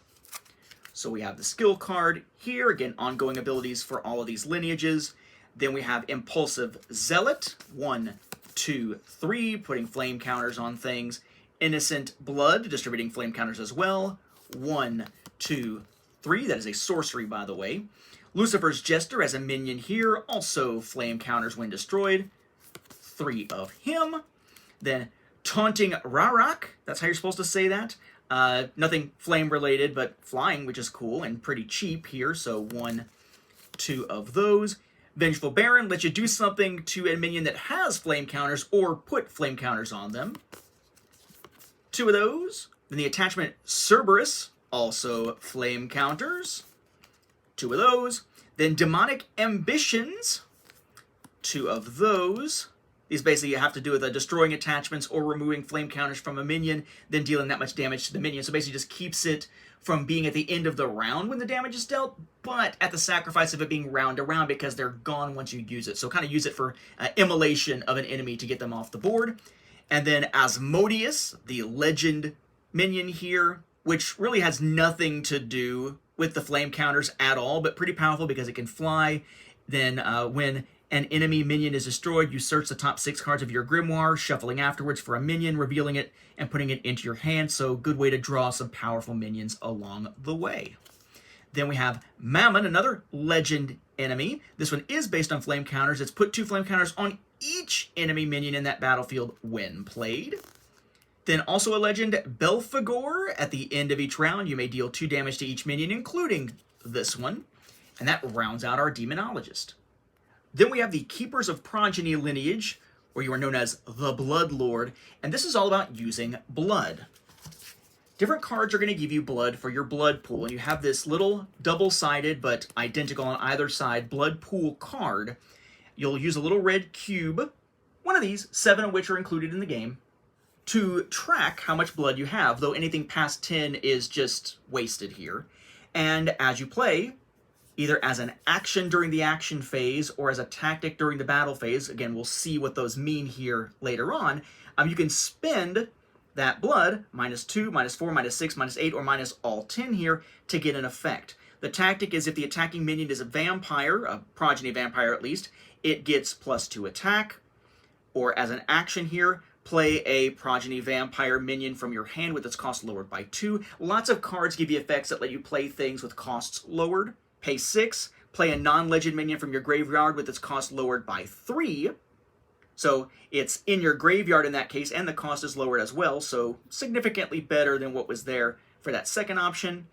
So we have the skill card here. Again, ongoing abilities for all of these lineages. Then we have Impulsive Zealot. 1, 2, 3, putting flame counters on things. Innocent Blood, distributing flame counters as well. 1, 2, 3. That is a sorcery, by the way. Lucifer's Jester as a minion here. Also flame counters when destroyed. 3 of him. Then Taunting Rarak. That's how you're supposed to say that. Nothing flame related, but flying, which is cool and pretty cheap here. So 1, 2 of those. Vengeful Baron lets you do something to a minion that has flame counters or put flame counters on them. 2 of those. Then the attachment Cerberus, also flame counters. 2 of those. Then Demonic Ambitions. 2 of those. These basically have to do with destroying attachments or removing flame counters from a minion, then dealing that much damage to the minion. So basically just keeps it from being at the end of the round when the damage is dealt, but at the sacrifice of it being round to round because they're gone once you use it. So kind of use it for immolation of an enemy to get them off the board. And then Asmodeus, the legend minion here, which really has nothing to do with the flame counters at all, but pretty powerful because it can fly. Then when an enemy minion is destroyed, you search the top 6 cards of your Grimoire, shuffling afterwards for a minion, revealing it, and putting it into your hand. So good way to draw some powerful minions along the way. Then we have Mammon, another legend enemy. This one is based on flame counters. It's put 2 flame counters on each enemy minion in that battlefield when played. Then also a legend, Belphegor. At the end of each round, you may deal 2 damage to each minion, including this one. And that rounds out our Demonologist. Then we have the Keepers of Progeny lineage, where you are known as the Blood Lord, and this is all about using blood. Different cards are going to give you blood for your blood pool, and you have this little double-sided but identical on either side blood pool card. You'll use a little red cube, one of these, 7 of which are included in the game, to track how much blood you have, though anything past 10 is just wasted here. And as you play, either as an action during the action phase or as a tactic during the battle phase, again, we'll see what those mean here later on, you can spend that blood, -2, -4, -6, -8, or minus all 10 here, to get an effect. The tactic is if the attacking minion is a vampire, a progeny vampire at least, it gets +2 attack. Or as an action here, play a progeny vampire minion from your hand with its cost lowered by 2. Lots of cards give you effects that let you play things with costs lowered. Pay 6, play a non-legend minion from your graveyard with its cost lowered by 3. So it's in your graveyard in that case, and the cost is lowered as well, so significantly better than what was there for that second option.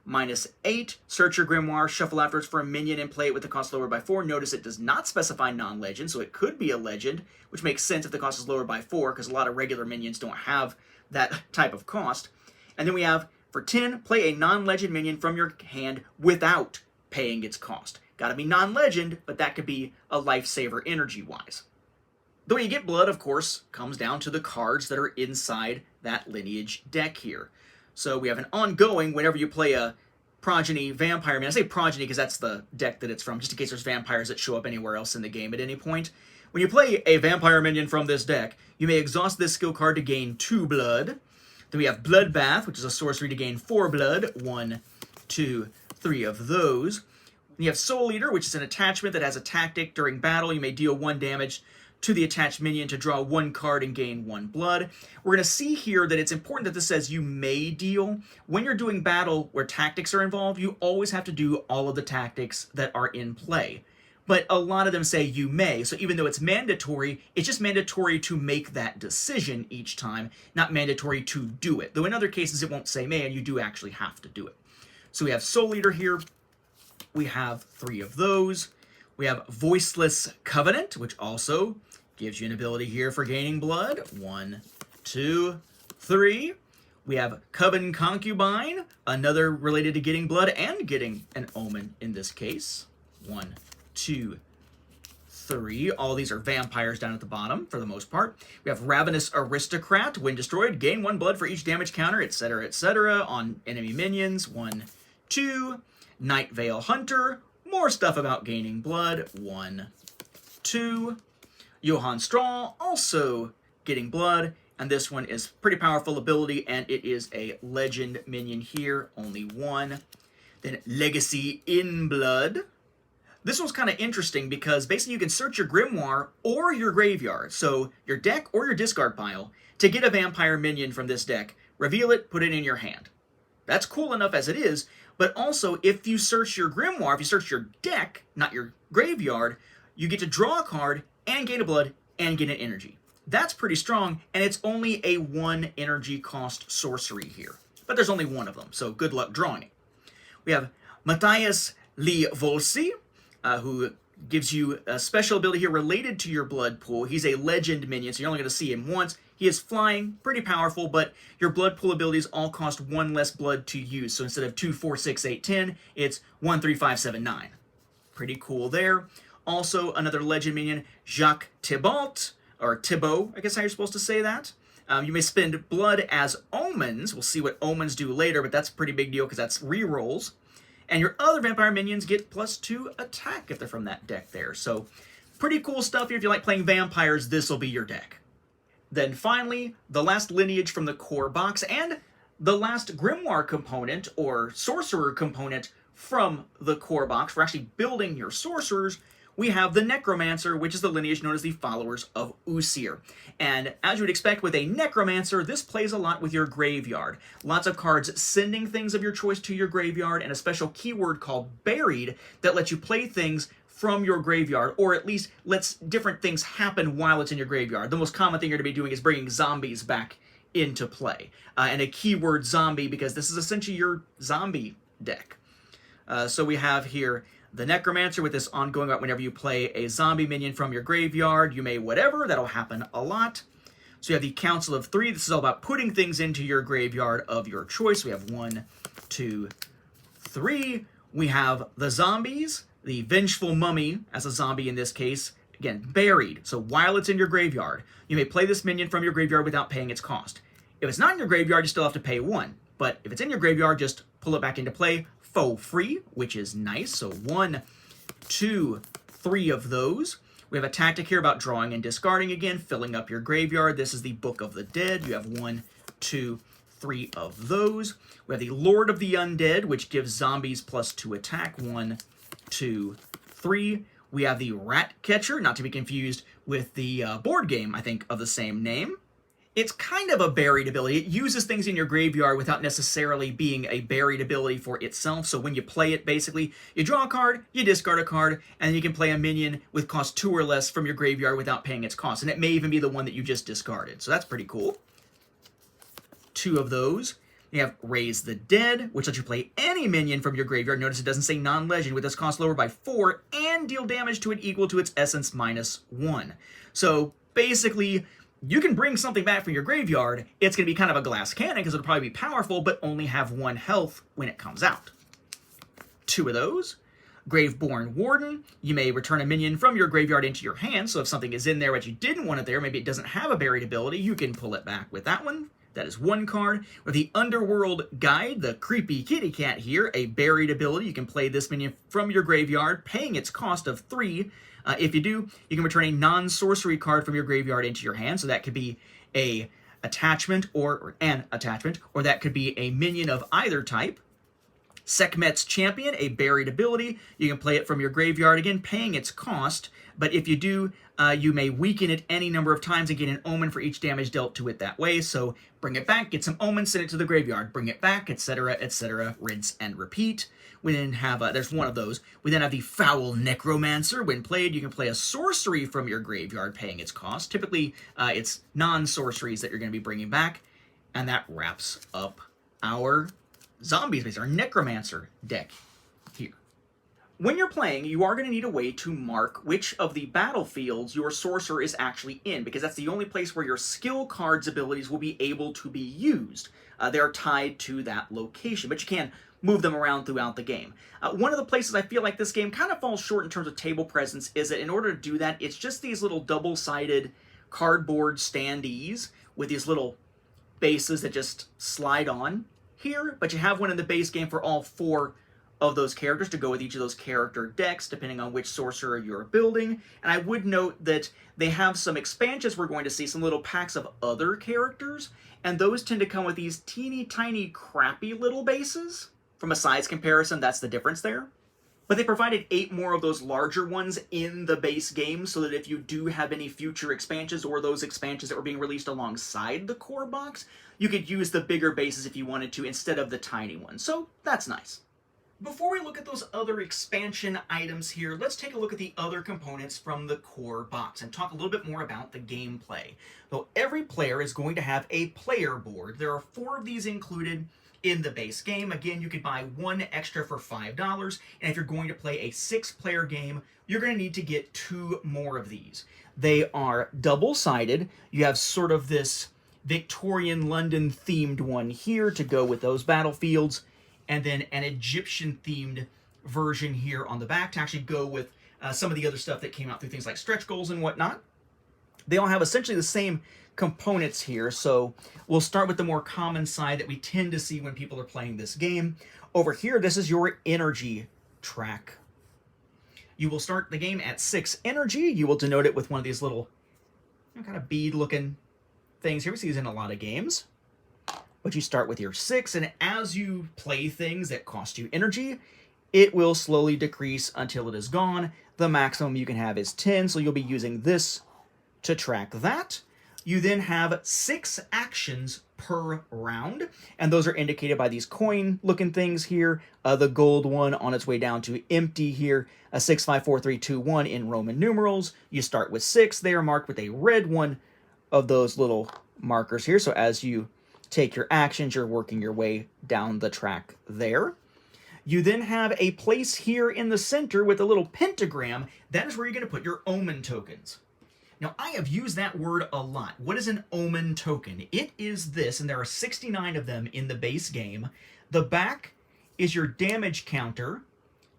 -8, search your Grimoire, shuffle afterwards for a minion, and play it with the cost lowered by 4. Notice it does not specify non-legend, so it could be a legend, which makes sense if the cost is lowered by 4, because a lot of regular minions don't have that type of cost. And then we have, for 10, play a non-legend minion from your hand without paying its cost. Gotta be non-legend, but that could be a lifesaver energy-wise. The way you get blood, of course, comes down to the cards that are inside that lineage deck here. So we have an ongoing whenever you play a progeny vampire minion. I say progeny because that's the deck that it's from, just in case there's vampires that show up anywhere else in the game at any point. When you play a vampire minion from this deck, you may exhaust this skill card to gain 2 blood. Then we have Bloodbath, which is a sorcery to gain 4 blood. 1, 2, 3 of those. Then you have Soul Eater, which is an attachment that has a tactic. During battle, you may deal 1 damage to the attached minion to draw 1 card and gain 1 blood. We're going to see here that it's important that this says you may deal. When you're doing battle where tactics are involved, you always have to do all of the tactics that are in play. But a lot of them say you may, so even though it's mandatory, it's just mandatory to make that decision each time, not mandatory to do it. Though in other cases it won't say may, and you do actually have to do it. So we have Soul Eater here. We have 3 of those. We have Voiceless Covenant, which also gives you an ability here for gaining blood. 1, 2, 3. We have Coven Concubine, another related to getting blood and getting an omen in this case. 1, 2, 3. All these are vampires down at the bottom for the most part. We have Ravenous Aristocrat. When destroyed, gain 1 blood for each damage counter, etc., etc. on enemy minions. 1, 2. Night Veil Hunter. More stuff about gaining blood. 1, 2. Johann Straw, also getting blood, and this one is pretty powerful ability, and it is a legend minion here, only 1. Then Legacy in Blood. This one's kind of interesting because basically you can search your Grimoire or your graveyard, so your deck or your discard pile, to get a vampire minion from this deck, reveal it, put it in your hand. That's cool enough as it is, but also if you search your Grimoire, if you search your deck, not your graveyard, you get to draw a card and gain a blood and get an energy. That's pretty strong, and it's only a 1 energy cost sorcery here. But there's only 1 of them, so good luck drawing it. We have Matthias Volsi, who gives you a special ability here related to your blood pool. He's a legend minion, so you're only going to see him once. He is flying, pretty powerful, but your blood pool abilities all cost 1 less blood to use. So instead of 2, 4, 6, 8, 10, it's 1, 3, 5, 7, 9. Pretty cool there. Also, another legend minion, Jacques Thibault, or Thibault, I guess how you're supposed to say that. You may spend blood as omens. We'll see what omens do later, but that's a pretty big deal because that's rerolls. And your other vampire minions get +2 attack if they're from that deck there. So, pretty cool stuff here. If you like playing vampires, this will be your deck. Then finally, the last lineage from the core box, and the last Grimoire component, or Sorcerer component from the core box for actually building your sorcerers, we have the Necromancer, which is the lineage known as the followers of Usir. And as you would expect with a Necromancer, this plays a lot with your graveyard. Lots of cards sending things of your choice to your graveyard, and a special keyword called Buried that lets you play things from your graveyard, or at least lets different things happen while it's in your graveyard. The most common thing you're going to be doing is bringing zombies back into play. And a keyword zombie, because this is essentially your zombie deck. So we have here the Necromancer with this ongoing about whenever you play a zombie minion from your graveyard, you may whatever, that'll happen a lot. So you have the Council of 3, this is all about putting things into your graveyard of your choice. We have 1, 2, 3. We have the zombies, the Vengeful Mummy as a zombie in this case, again, buried. So while it's in your graveyard, you may play this minion from your graveyard without paying its cost. If it's not in your graveyard, you still have to pay 1. But if it's in your graveyard, just pull it back into play for free, which is nice. So 1, 2, 3 of those. We have a tactic here about drawing and discarding again, filling up your graveyard. This is the Book of the Dead. You have 1, 2, 3 of those. We have the Lord of the Undead, which gives zombies +2 attack. 1, 2, 3. We have the Rat Catcher, not to be confused with the board game, I think, of the same name. It's kind of a buried ability. It uses things in your graveyard without necessarily being a buried ability for itself. So when you play it, basically, you draw a card, you discard a card, and then you can play a minion with cost 2 or less from your graveyard without paying its cost. And it may even be the one that you just discarded. So that's pretty cool. 2 of those. You have Raise the Dead, which lets you play any minion from your graveyard. Notice it doesn't say non-legend, with its cost lower by 4, and deal damage to it equal to its essence -1. So basically, you can bring something back from your graveyard. It's going to be kind of a glass cannon because it'll probably be powerful, but only have 1 health when it comes out. 2 of those. Graveborn Warden. You may return a minion from your graveyard into your hand, so if something is in there but you didn't want it there, maybe it doesn't have a buried ability, you can pull it back with that one. That is 1 card. With the Underworld Guide, the creepy kitty cat here, a buried ability. You can play this minion from your graveyard, paying its cost of 3. If you do, you can return a non-sorcery card from your graveyard into your hand. So that could be a attachment or an attachment, or that could be a minion of either type. Sekhmet's Champion, a buried ability. You can play it from your graveyard, again, paying its cost. But if you do, you may weaken it any number of times and get an omen for each damage dealt to it that way. So bring it back, get some omens, send it to the graveyard, bring it back, etc., etc., rinse and repeat. We then have, there's 1 of those. We then have the Foul Necromancer. When played, you can play a sorcery from your graveyard, paying its cost. Typically, it's non-sorceries that you're going to be bringing back. And that wraps up our zombies, basically, our Necromancer deck here. When you're playing, you are going to need a way to mark which of the battlefields your sorcerer is actually in, because that's the only place where your skill cards abilities will be able to be used. They're tied to that location, but you can move them around throughout the game. One of the places I feel like this game kind of falls short in terms of table presence is that in order to do that, it's just these little double-sided cardboard standees with these little bases that just slide on here, but you have one in the base game for all 4 of those characters to go with each of those character decks, depending on which sorcerer you're building. And I would note that they have some expansions we're going to see, some little packs of other characters, and those tend to come with these teeny tiny crappy little bases. From a size comparison, that's the difference there. But they provided 8 more of those larger ones in the base game, so that if you do have any future expansions or those expansions that were being released alongside the core box, you could use the bigger bases if you wanted to instead of the tiny ones. So that's nice. Before we look at those other expansion items here, let's take a look at the other components from the core box and talk a little bit more about the gameplay. So every player is going to have a player board. There are 4 of these included in the base game. Again, you could buy 1 extra for $5, and if you're going to play a 6-player game, you're going to need to get 2 more of these. They are double-sided. You have sort of this Victorian London themed one here to go with those battlefields, and then an Egyptian-themed version here on the back to actually go with some of the other stuff that came out through things like stretch goals and whatnot. They all have essentially the same components here, so we'll start with the more common side that we tend to see when people are playing this game. Over here, this is your energy track. You will start the game at 6 energy. You will denote it with one of these little kind of bead-looking things here. We see these in a lot of games. But you start with your 6, and as you play things that cost you energy, it will slowly decrease until it is gone. The maximum you can have is 10, so you'll be using this to track that. You then have 6 actions per round, and those are indicated by these coin-looking things here. The gold one on its way down to empty here, a 6, 5, 4, 3, 2, 1 in Roman numerals. You start with 6. They are marked with a red one of those little markers here, so as you take your actions, you're working your way down the track there. You then have a place here in the center with a little pentagram. That is where you're going to put your omen tokens. Now, I have used that word a lot. What is an omen token? It is this, and there are 69 of them in the base game. The back is your damage counter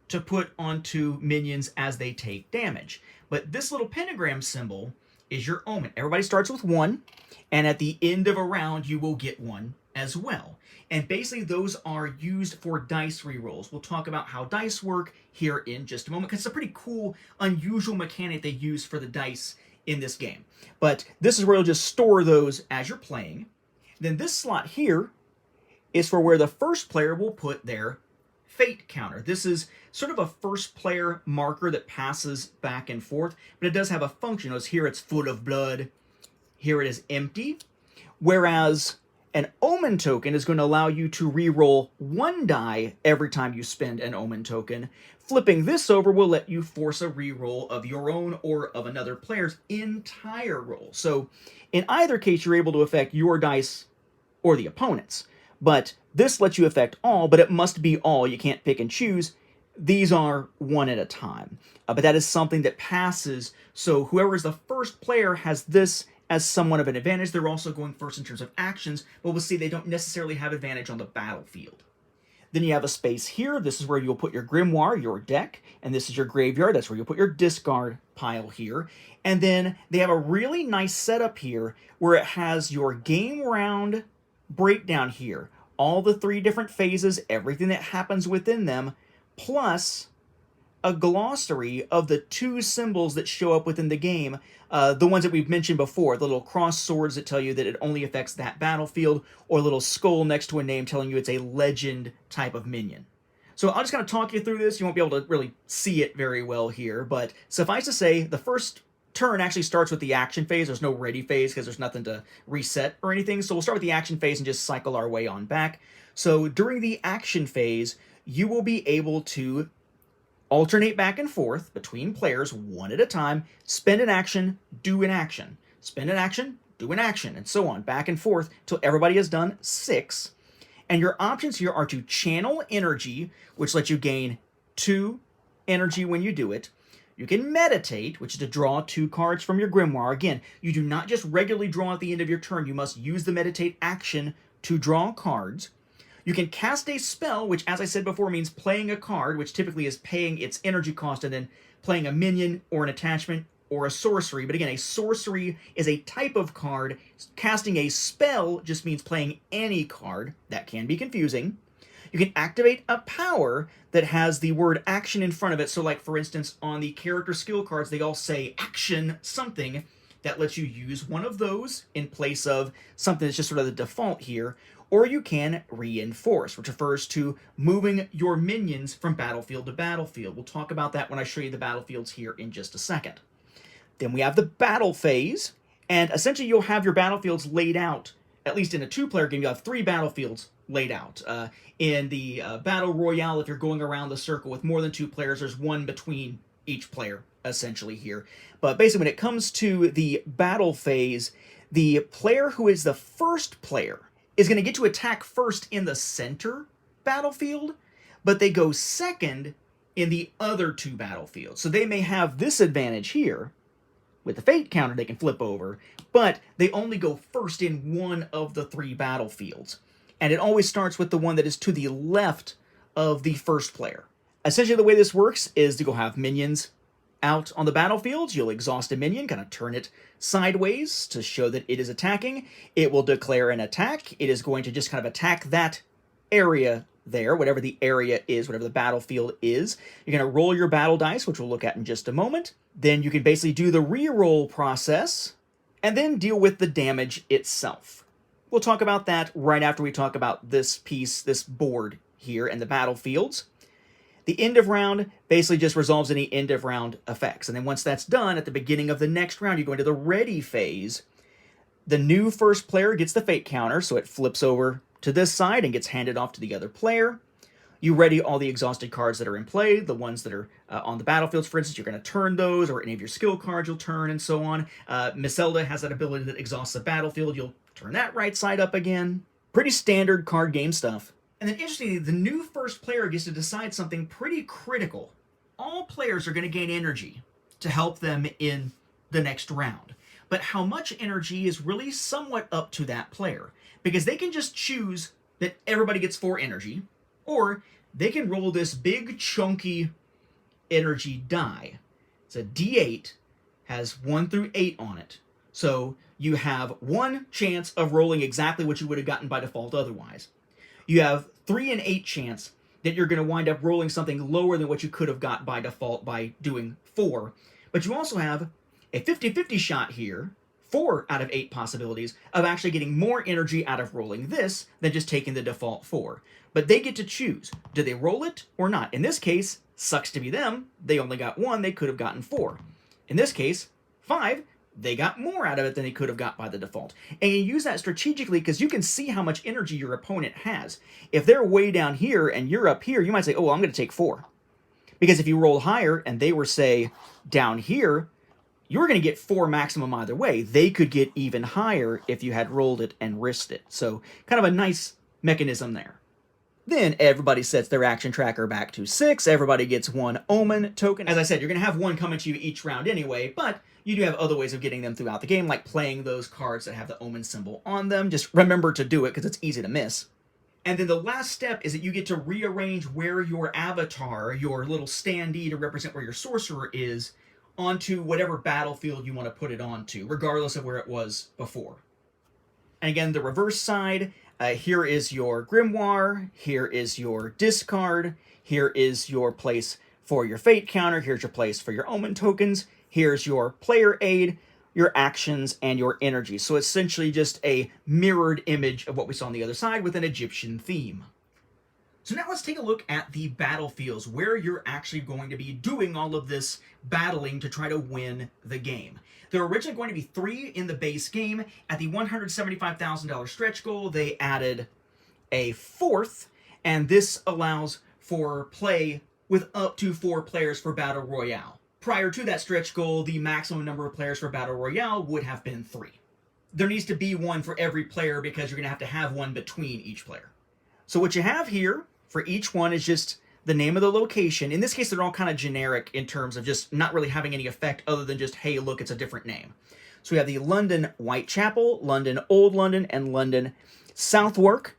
to put onto minions as they take damage. But this little pentagram symbol is your omen. Everybody starts with 1, and at the end of a round, you will get 1 as well. And basically, those are used for dice rerolls. We'll talk about how dice work here in just a moment, because it's a pretty cool, unusual mechanic they use for the dice in this game. But this is where you'll just store those as you're playing. Then this slot here is for where the first player will put their fate counter. This is sort of a first player marker that passes back and forth, but it does have a function. Notice here it's full of blood, here it is empty, whereas an omen token is going to allow you to re-roll 1 die every time you spend an omen token. Flipping this over will let you force a re-roll of your own or of another player's entire roll. So in either case, you're able to affect your dice or the opponent's. But this lets you affect all, but it must be all. You can't pick and choose. These are 1 at a time. But that is something that passes, so whoever is the first player has this as somewhat of an advantage. They're also going first in terms of actions, but we'll see they don't necessarily have advantage on the battlefield. Then you have a space here. This is where you'll put your Grimoire, your deck, and this is your graveyard. That's where you'll put your discard pile here. And then they have a really nice setup here where it has your game round breakdown here. All the 3 different phases, everything that happens within them, plus a glossary of the 2 symbols that show up within the game. The ones that we've mentioned before, the little cross swords that tell you that it only affects that battlefield, or a little skull next to a name telling you it's a legend type of minion. So I'll just kind of talk you through this. You won't be able to really see it very well here, but suffice to say, the first turn actually starts with the action phase. There's no ready phase because there's nothing to reset or anything. So we'll start with the action phase and just cycle our way on back. So during the action phase, you will be able to alternate back and forth between players 1 at a time, spend an action, do an action, spend an action, do an action, and so on, back and forth till everybody has done 6. And your options here are to channel energy, which lets you gain 2 energy when you do it. You can meditate, which is to draw 2 cards from your Grimoire. Again, you do not just regularly draw at the end of your turn. You must use the meditate action to draw cards. You can cast a spell, which, as I said before, means playing a card, which typically is paying its energy cost and then playing a minion or an attachment or a sorcery. But again, a sorcery is a type of card. Casting a spell just means playing any card. That can be confusing. You you can activate a power that has the word action in front of it. So like, for instance, on the character skill cards, they all say action something. That lets you use one of those in place of something that's just sort of the default here. Or you can reinforce, which refers to moving your minions from battlefield to battlefield. We'll talk about that when I show you the battlefields here in just a second. Then we have the battle phase, and essentially you'll have your battlefields laid out. At least in a 2-player game, you have 3 battlefields laid out. In the Battle Royale, if you're going around the circle with more than 2 players, there's one between each player, essentially here. But basically, when it comes to the battle phase, the player who is the first player is going to get to attack first in the center battlefield, but they go second in the other 2 battlefields. So they may have this advantage here. With the fate counter, they can flip over, but they only go first in one of the 3 battlefields. And it always starts with the one that is to the left of the first player. Essentially, the way this works is to go have minions out on the battlefield. You'll exhaust a minion, kind of turn it sideways to show that it is attacking. It will declare an attack. It is going to just kind of attack that area there, whatever the area is, whatever the battlefield is. You're going to roll your battle dice, which we'll look at in just a moment. Then you can basically do the re-roll process and then deal with the damage itself. We'll talk about that right after we talk about this piece, this board here, and the battlefields. The end of round basically just resolves any end of round effects. And then once that's done, at the beginning of the next round, you go into the ready phase. The new first player gets the fate counter, so it flips over to this side and gets handed off to the other player. You ready all the exhausted cards that are in play, the ones that are on the battlefields, for instance, you're going to turn those, or any of your skill cards you'll turn, and so on. Miselda has that ability that exhausts the battlefield. You'll turn that right side up again. Pretty standard card game stuff. And then interestingly, the new first player gets to decide something pretty critical. All players are going to gain energy to help them in the next round. But how much energy is really somewhat up to that player. Because they can just choose that everybody gets 4 energy, or they can roll this big chunky energy die. It's a D8, has 1 through 8 on it. So you have 1 chance of rolling exactly what you would have gotten by default otherwise. You have 3 and 8 chance that you're going to wind up rolling something lower than what you could have got by default by doing 4. But you also have a 50-50 shot here, 4 out of 8 possibilities, of actually getting more energy out of rolling this than just taking the default 4. But they get to choose. Do they roll it or not? In this case, sucks to be them. They only got 1. They could have gotten 4. In this case, 5. They got more out of it than they could have got by the default. And you use that strategically because you can see how much energy your opponent has. If they're way down here and you're up here, you might say, oh, well, I'm going to take 4. Because if you roll higher and they were, say, down here, you're going to get 4 maximum either way. They could get even higher if you had rolled it and risked it. So kind of a nice mechanism there. Then everybody sets their action tracker back to 6. Everybody gets 1 omen token. As I said, you're going to have 1 coming to you each round anyway, but you do have other ways of getting them throughout the game, like playing those cards that have the omen symbol on them. Just remember to do it because it's easy to miss. And then the last step is that you get to rearrange where your avatar, your little standee to represent where your sorcerer is, onto whatever battlefield you want to put it onto, regardless of where it was before. And again, the reverse side, here is your Grimoire, here is your discard, here is your place for your fate counter, here's your place for your omen tokens, here's your player aid, your actions, and your energy. So essentially just a mirrored image of what we saw on the other side with an Egyptian theme. So now let's take a look at the battlefields, where you're actually going to be doing all of this battling to try to win the game. There were originally going to be 3 in the base game. At the $175,000 stretch goal, they added a 4th, and this allows for play with up to 4 players for Battle Royale. Prior to that stretch goal, the maximum number of players for Battle Royale would have been 3. There needs to be 1 for every player because you're going to have 1 between each player. So what you have here for each one is just the name of the location. In this case, they're all kind of generic in terms of just not really having any effect other than just, hey, look, it's a different name. So we have the London Whitechapel, London Old London, and London Southwark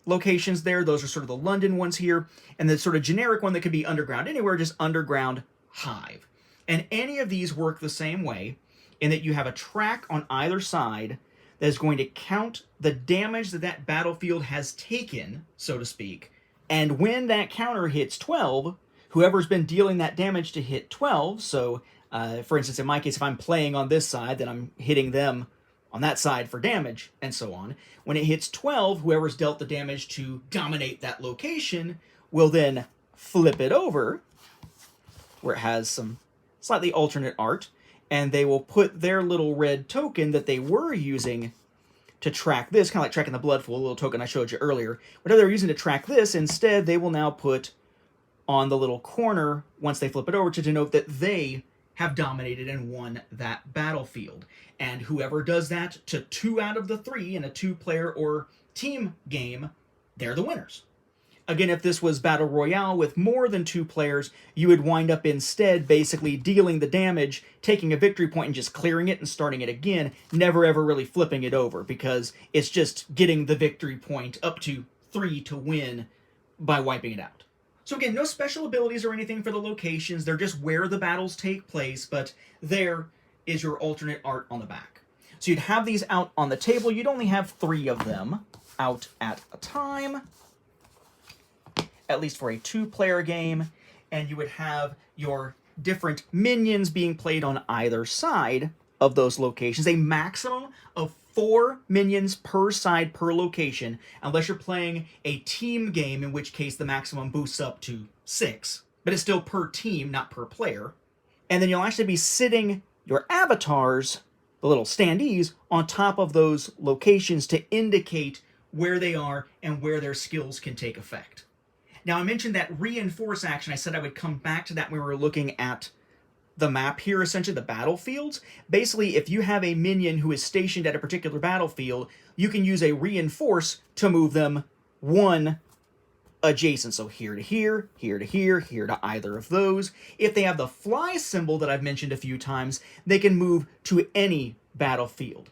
locations there. Those are sort of the London ones here. And the sort of generic one that could be underground anywhere, just Underground Hive. And any of these work the same way in that you have a track on either side that is going to count the damage that that battlefield has taken, so to speak, And when that counter hits 12, whoever's been dealing that damage to hit 12, so for instance, in my case, if I'm playing on this side, then I'm hitting them on that side for damage, and so on. When it hits 12, whoever's dealt the damage to dominate that location will then flip it over, where it has some slightly alternate art, and they will put their little red token that they were using to track this, kind of like tracking the blood pool, a little token I showed you earlier. Whatever they're using to track this, instead they will now put on the little corner, once they flip it over, to denote that they have dominated and won that battlefield. And whoever does that to 2 out of the 3 in a 2-player or team game, they're the winners. Again, if this was Battle Royale with more than 2 players, you would wind up instead basically dealing the damage, taking a victory point and just clearing it and starting it again, never ever really flipping it over, because it's just getting the victory point up to 3 to win by wiping it out. So again, no special abilities or anything for the locations, they're just where the battles take place, but there is your alternate art on the back. So you'd have these out on the table, you'd only have 3 of them out at a time, at least for a 2-player game, and you would have your different minions being played on either side of those locations. A maximum of 4 minions per side per location, unless you're playing a team game, in which case the maximum boosts up to 6. But it's still per team, not per player. And then you'll actually be sitting your avatars, the little standees, on top of those locations to indicate where they are and where their skills can take effect. Now, I mentioned that reinforce action. I said I would come back to that when we were looking at the map here, essentially the battlefields. Basically, if you have a minion who is stationed at a particular battlefield, you can use a reinforce to move them 1 adjacent. So here to here, here to here, here to either of those. If they have the fly symbol that I've mentioned a few times, they can move to any battlefield.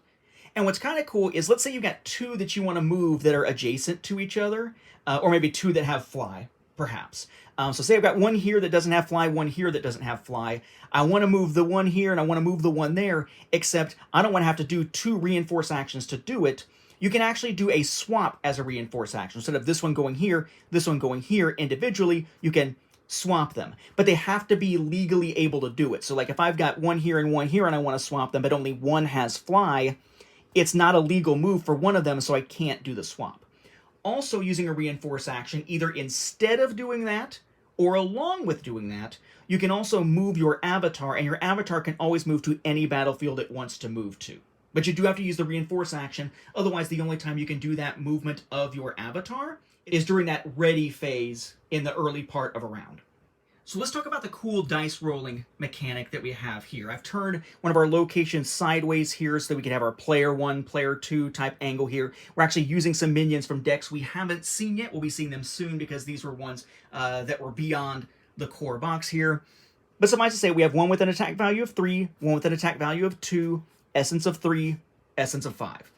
And what's kind of cool is, let's say you've got 2 that you want to move that are adjacent to each other, or maybe 2 that have fly, perhaps. So say I've got 1 here that doesn't have fly, 1 here that doesn't have fly. I want to move the 1 here and I want to move the 1 there, except I don't want to have to do 2 reinforce actions to do it. You can actually do a swap as a reinforce action. Instead of this one going here, this one going here individually, you can swap them. But they have to be legally able to do it. So like if I've got 1 here and 1 here and I want to swap them, but only 1 has fly, it's not a legal move for one of them, so I can't do the swap. Also, using a reinforce action, either instead of doing that or along with doing that, you can also move your avatar, and your avatar can always move to any battlefield it wants to move to. But you do have to use the reinforce action, otherwise the only time you can do that movement of your avatar is during that ready phase in the early part of a round. So let's talk about the cool dice rolling mechanic that we have here. I've turned one of our locations sideways here so that we can have our player 1, player 2 type angle here. We're actually using some minions from decks we haven't seen yet. We'll be seeing them soon because these were ones that were beyond the core box here. But suffice to say, we have 1 with an attack value of 3, 1 with an attack value of 2, essence of 3, essence of 5.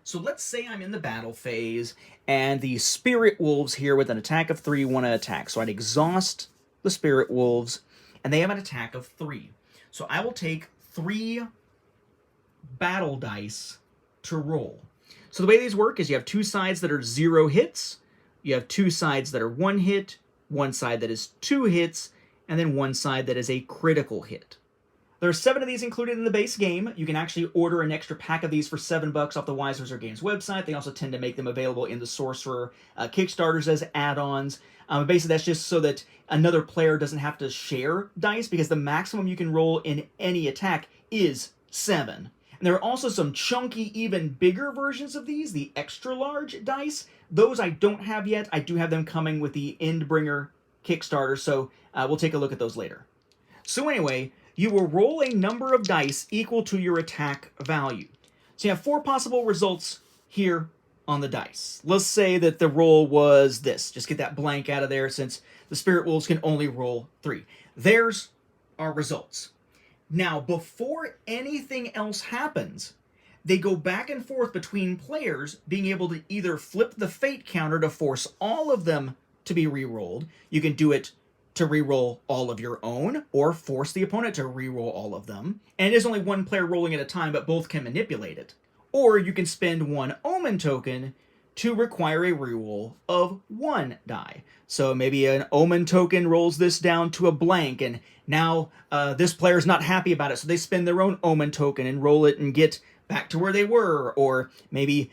So let's say I'm in the battle phase, and the Spirit Wolves here with an attack of 3 want to attack. So I'd exhaust the Spirit Wolves, and they have an attack of 3. So I will take 3 battle dice to roll. So the way these work is you have 2 sides that are 0 hits, you have 2 sides that are 1 hit, 1 side that is 2 hits, and then 1 side that is a critical hit. There are 7 of these included in the base game. You can actually order an extra pack of these for $7 off the Wise Wizard Games website. They also tend to make them available in the Sorcerer Kickstarters as add-ons. Basically, that's just so that another player doesn't have to share dice, because the maximum you can roll in any attack is 7. And there are also some chunky, even bigger versions of these, the extra large dice. Those I don't have yet. I do have them coming with the Endbringer Kickstarter, so we'll take a look at those later. So anyway, you will roll a number of dice equal to your attack value. So you have 4 possible results here on the dice. Let's say that the roll was this. Just get that blank out of there since the Spirit Wolves can only roll 3. There's our results. Now, before anything else happens, they go back and forth between players being able to either flip the fate counter to force all of them to be re-rolled. You can do it to re-roll all of your own, or force the opponent to re-roll all of them. And it is only 1 player rolling at a time, but both can manipulate it. Or you can spend 1 omen token to require a reroll of 1 die. So maybe an Omen token rolls this down to a blank, and now this player's not happy about it, so they spend their own Omen token and roll it and get back to where they were. Or maybe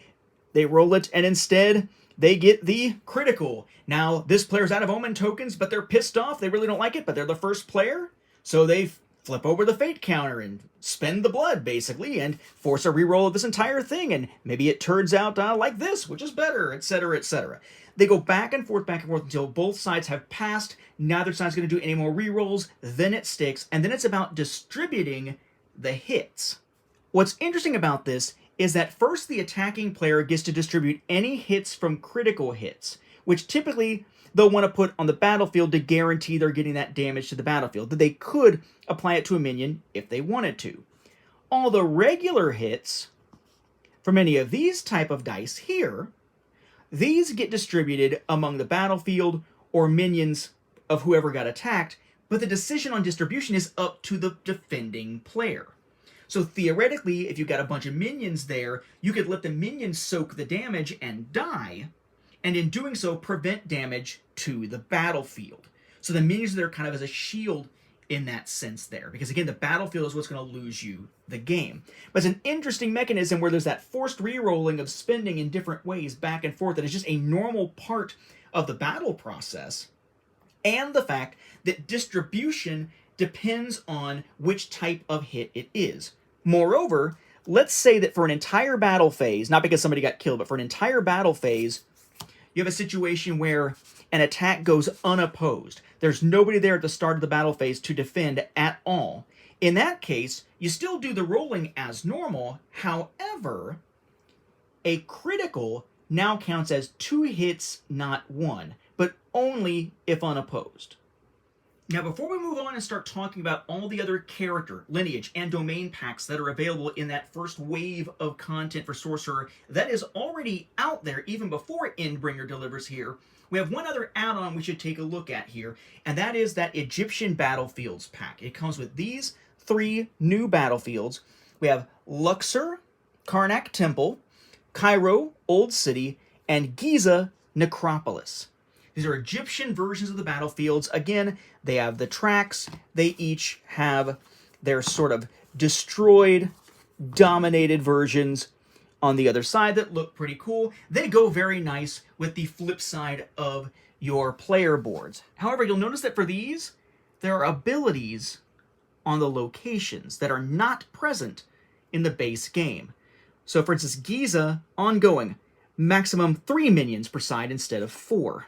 they roll it and instead they get the critical. Now this player's out of Omen tokens, but they're pissed off, they really don't like it, but they're the first player, so they flip over the fate counter and spend the blood, basically, and force a reroll of this entire thing, and maybe it turns out like this, which is better, etc., etc. They go back and forth until both sides have passed. Neither side's going to do any more rerolls. Then it sticks, and then it's about distributing the hits. What's interesting about this is that first the attacking player gets to distribute any hits from critical hits, which typically they'll want to put on the battlefield to guarantee they're getting that damage to the battlefield, that they could apply it to a minion if they wanted to. All the regular hits from any of these type of dice here, these get distributed among the battlefield or minions of whoever got attacked, but the decision on distribution is up to the defending player. So theoretically, if you've got a bunch of minions there, you could let the minions soak the damage and die, and in doing so, prevent damage to the battlefield. So the minions are there kind of as a shield in that sense there, because again, the battlefield is what's going to lose you the game. But it's an interesting mechanism where there's that forced re-rolling of spending in different ways back and forth that is just a normal part of the battle process, and the fact that distribution depends on which type of hit it is. Moreover, let's say that for an entire battle phase, not because somebody got killed, but for an entire battle phase, you have a situation where an attack goes unopposed. There's nobody there at the start of the battle phase to defend at all. In that case, you still do the rolling as normal. However, a critical now counts as 2 hits, not 1, but only if unopposed. Now, before we move on and start talking about all the other character, lineage, and domain packs that are available in that first wave of content for Sorcerer that is already out there even before Endbringer delivers here, we have one other add-on we should take a look at here, and that is that Egyptian Battlefields pack. It comes with these 3 new battlefields. We have Luxor, Karnak Temple, Cairo, Old City, and Giza, Necropolis. These are Egyptian versions of the battlefields. Again, they have the tracks. They each have their sort of destroyed, dominated versions on the other side that look pretty cool. They go very nice with the flip side of your player boards. However, you'll notice that for these, there are abilities on the locations that are not present in the base game. So for instance, Giza, ongoing, maximum 3 minions per side instead of 4.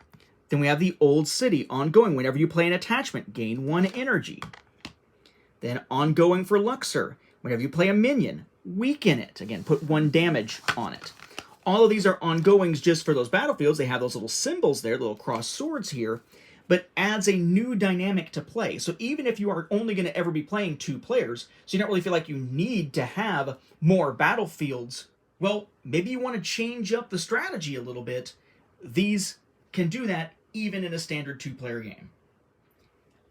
Then we have the Old City, ongoing. Whenever you play an attachment, gain 1 energy. Then ongoing for Luxor. Whenever you play a minion, weaken it. Again, put 1 damage on it. All of these are ongoings just for those battlefields. They have those little symbols there, little cross swords here, but adds a new dynamic to play. So even if you are only going to ever be playing 2 players, so you don't really feel like you need to have more battlefields, well, maybe you want to change up the strategy a little bit. These can do that even in a standard 2-player game.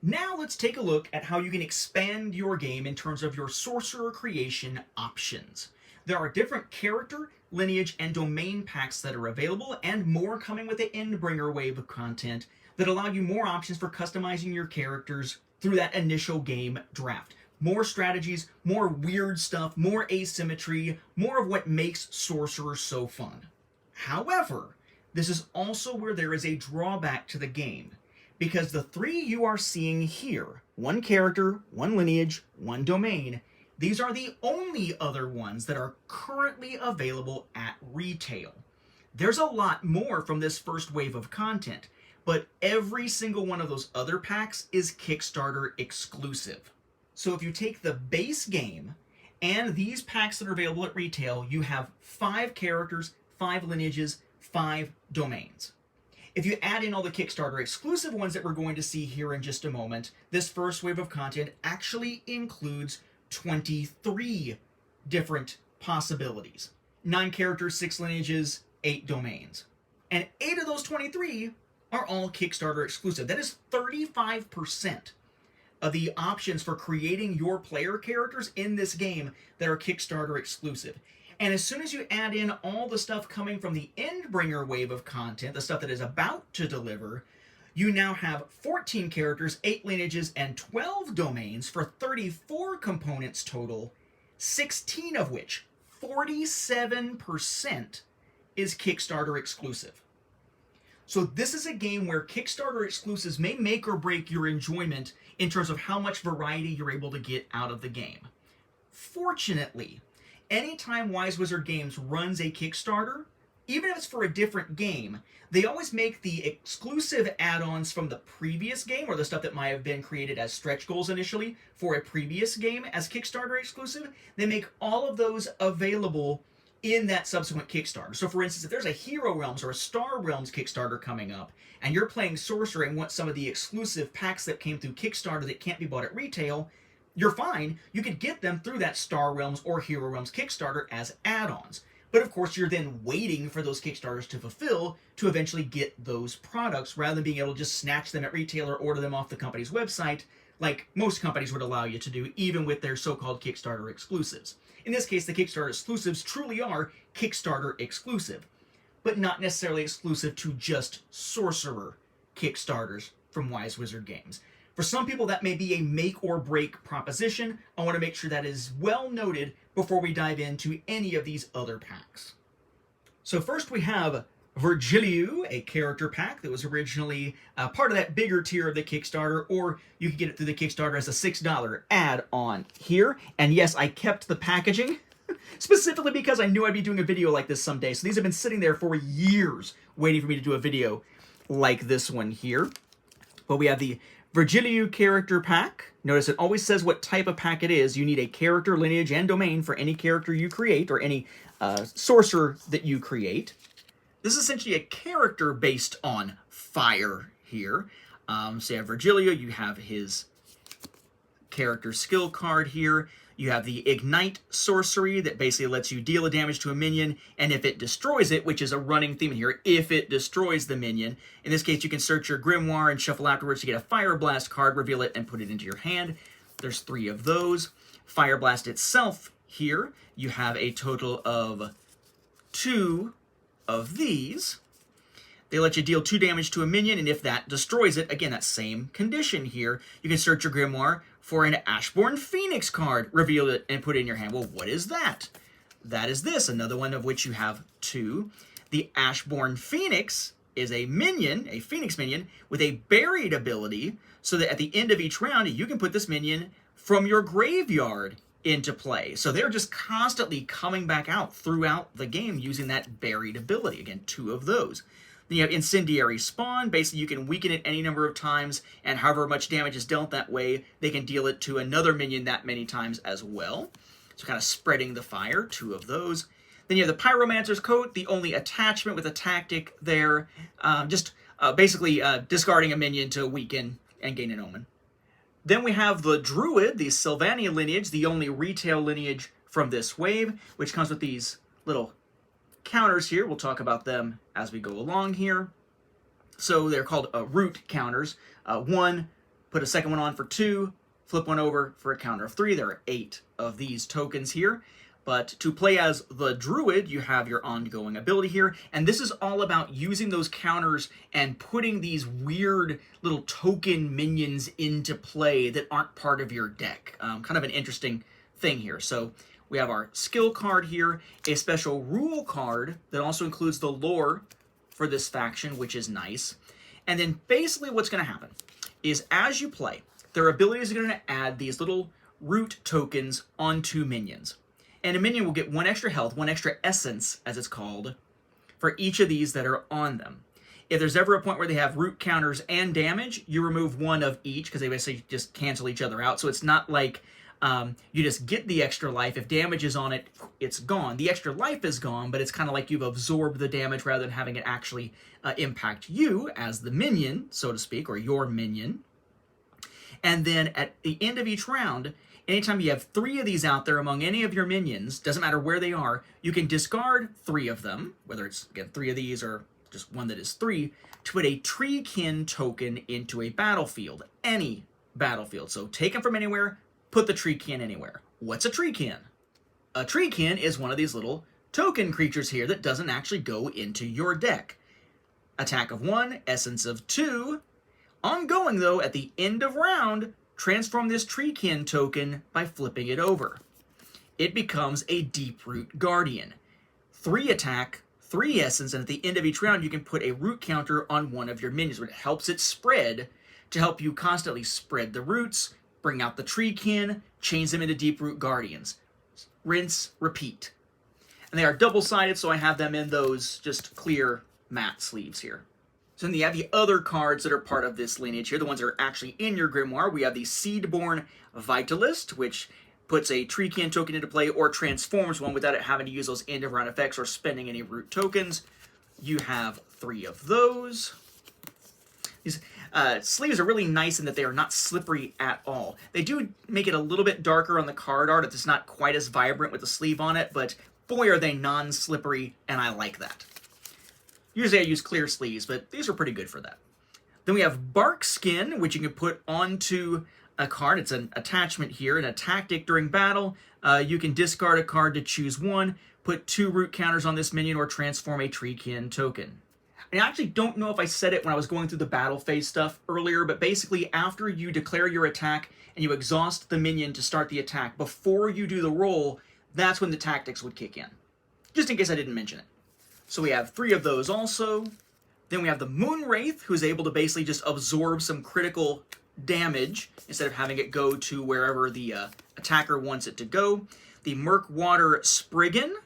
Now let's take a look at how you can expand your game in terms of your Sorcerer creation options. There are different character, lineage, and domain packs that are available, and more coming with the Endbringer wave of content that allow you more options for customizing your characters through that initial game draft. More strategies, more weird stuff, more asymmetry, more of what makes Sorcerer so fun. However, this is also where there is a drawback to the game, because the 3 you are seeing here, 1 character, 1 lineage, 1 domain, these are the only other ones that are currently available at retail. There's a lot more from this first wave of content, but every single one of those other packs is Kickstarter exclusive. So if you take the base game and these packs that are available at retail, you have 5 characters, 5 lineages, 5 domains. If you add in all the Kickstarter exclusive ones that we're going to see here in just a moment, this first wave of content actually includes 23 different possibilities. 9 characters, 6 lineages, 8 domains. And 8 of those 23 are all Kickstarter exclusive. That is 35% of the options for creating your player characters in this game that are Kickstarter exclusive. And as soon as you add in all the stuff coming from the Endbringer wave of content, the stuff that is about to deliver, you now have 14 characters, 8 lineages, and 12 domains for 34 components total, 16 of which, 47%, is Kickstarter exclusive. So this is a game where Kickstarter exclusives may make or break your enjoyment in terms of how much variety you're able to get out of the game. Fortunately, anytime Wise Wizard Games runs a Kickstarter, even if it's for a different game, they always make the exclusive add-ons from the previous game, or the stuff that might have been created as stretch goals initially for a previous game as Kickstarter exclusive. They make all of those available in that subsequent Kickstarter. So for instance, if there's a Hero Realms or a Star Realms Kickstarter coming up, and you're playing Sorcerer and want some of the exclusive packs that came through Kickstarter that can't be bought at retail, you're fine. You could get them through that Star Realms or Hero Realms Kickstarter as add-ons. But of course, you're then waiting for those Kickstarters to fulfill to eventually get those products, rather than being able to just snatch them at retail or order them off the company's website, like most companies would allow you to do, even with their so-called Kickstarter exclusives. In this case, the Kickstarter exclusives truly are Kickstarter exclusive, but not necessarily exclusive to just Sorcerer Kickstarters from Wise Wizard Games. For some people, that may be a make or break proposition. I want to make sure that is well noted before we dive into any of these other packs. So first we have Virgiliu, a character pack that was originally part of that bigger tier of the Kickstarter, or you could get it through the Kickstarter as a $6 add-on here. And yes, I kept the packaging, specifically because I knew I'd be doing a video like this someday. So these have been sitting there for years, waiting for me to do a video like this one here. But we have the Virgiliu character pack. Notice it always says what type of pack it is. You need a character, lineage, and domain for any character you create, or any sorcerer that you create. This is essentially a character based on fire here. So you have Virgiliu, you have his character skill card here. You have the Ignite sorcery that basically lets you deal a damage to a minion, and if it destroys it, which is a running theme in here, if it destroys the minion, in this case you can search your Grimoire and shuffle afterwards to get a Fire Blast card, reveal it, and put it into your hand. There's 3 of those. Fire Blast itself here, you have a total of 2 of these. They let you deal 2 damage to a minion, and if that destroys it, again, that same condition here, you can search your Grimoire for an Ashborn Phoenix card, reveal it, and put it in your hand. Well, what is that? That is this, another one of which you have 2. The Ashborn Phoenix is a minion, a Phoenix minion, with a buried ability, so that at the end of each round, you can put this minion from your graveyard into play. So they're just constantly coming back out throughout the game using that buried ability. Again, 2 of those. Then you have Incendiary Spawn. Basically, you can weaken it any number of times, and however much damage is dealt that way, they can deal it to another minion that many times as well. So kind of spreading the fire, 2 of those. Then you have the Pyromancer's Coat, the only attachment with a tactic there. Basically discarding a minion to weaken and gain an omen. Then we have the Druid, the Sylvanei lineage, the only retail lineage from this wave, which comes with these little counters here. We'll talk about them as we go along here. So they're called root counters. 1, put a second one on for 2, flip one over for a counter of 3. There are 8 of these tokens here. But to play as the Druid, you have your ongoing ability here, and this is all about using those counters and putting these weird little token minions into play that aren't part of your deck. Kind of an interesting thing here. So we have our skill card here, a special rule card that also includes the lore for this faction, which is nice. And then basically what's going to happen is as you play, their abilities are going to add these little root tokens onto minions. And a minion will get 1 extra health, 1 extra essence, as it's called, for each of these that are on them. If there's ever a point where they have root counters and damage, you remove 1 of each, because they basically just cancel each other out. So it's not like you just get the extra life. If damage is on it, it's gone. The extra life is gone, but it's kind of like you've absorbed the damage rather than having it actually impact you as the minion, so to speak, or your minion. And then at the end of each round, anytime you have 3 of these out there among any of your minions, doesn't matter where they are, you can discard 3 of them, whether it's, again, 3 of these or just one that is 3, to put a Treekin token into a battlefield, any battlefield. So take them from anywhere, put the Treekin anywhere. What's a Treekin? A treekin is one of these little token creatures here that doesn't actually go into your deck. Attack of 1, essence of 2. Ongoing, though, at the end of round, transform this treekin token by flipping it over. It becomes a Deeproot Guardian. 3 attack, 3 essence, and at the end of each round you can put a root counter on one of your minions, which helps it spread to help you constantly spread the roots, bring out the treekin, change them into Deeproot Guardians. Rinse, repeat. And they are double-sided, so I have them in those just clear matte sleeves here. So then you have the other cards that are part of this lineage here, the ones that are actually in your Grimoire. We have the Seedborn Vitalist, which puts a treekin token into play or transforms one without it having to use those end-of-round effects or spending any root tokens. You have 3 of those. These sleeves are really nice in that they are not slippery at all. They do make it a little bit darker on the card art. It's not quite as vibrant with the sleeve on it, but boy are they non-slippery, and I like that. Usually I use clear sleeves, but these are pretty good for that. Then we have Bark Skin, which you can put onto a card. It's an attachment here, and a tactic during battle. You can discard a card to choose one, put 2 root counters on this minion, or transform a treekin token. I actually don't know if I said it when I was going through the battle phase stuff earlier, but basically after you declare your attack and you exhaust the minion to start the attack, before you do the roll, that's when the tactics would kick in. Just in case I didn't mention it. So we have 3 of those also. Then we have the Moonwraith, who's able to basically just absorb some critical damage instead of having it go to wherever the attacker wants it to go. The Murkwater Spriggan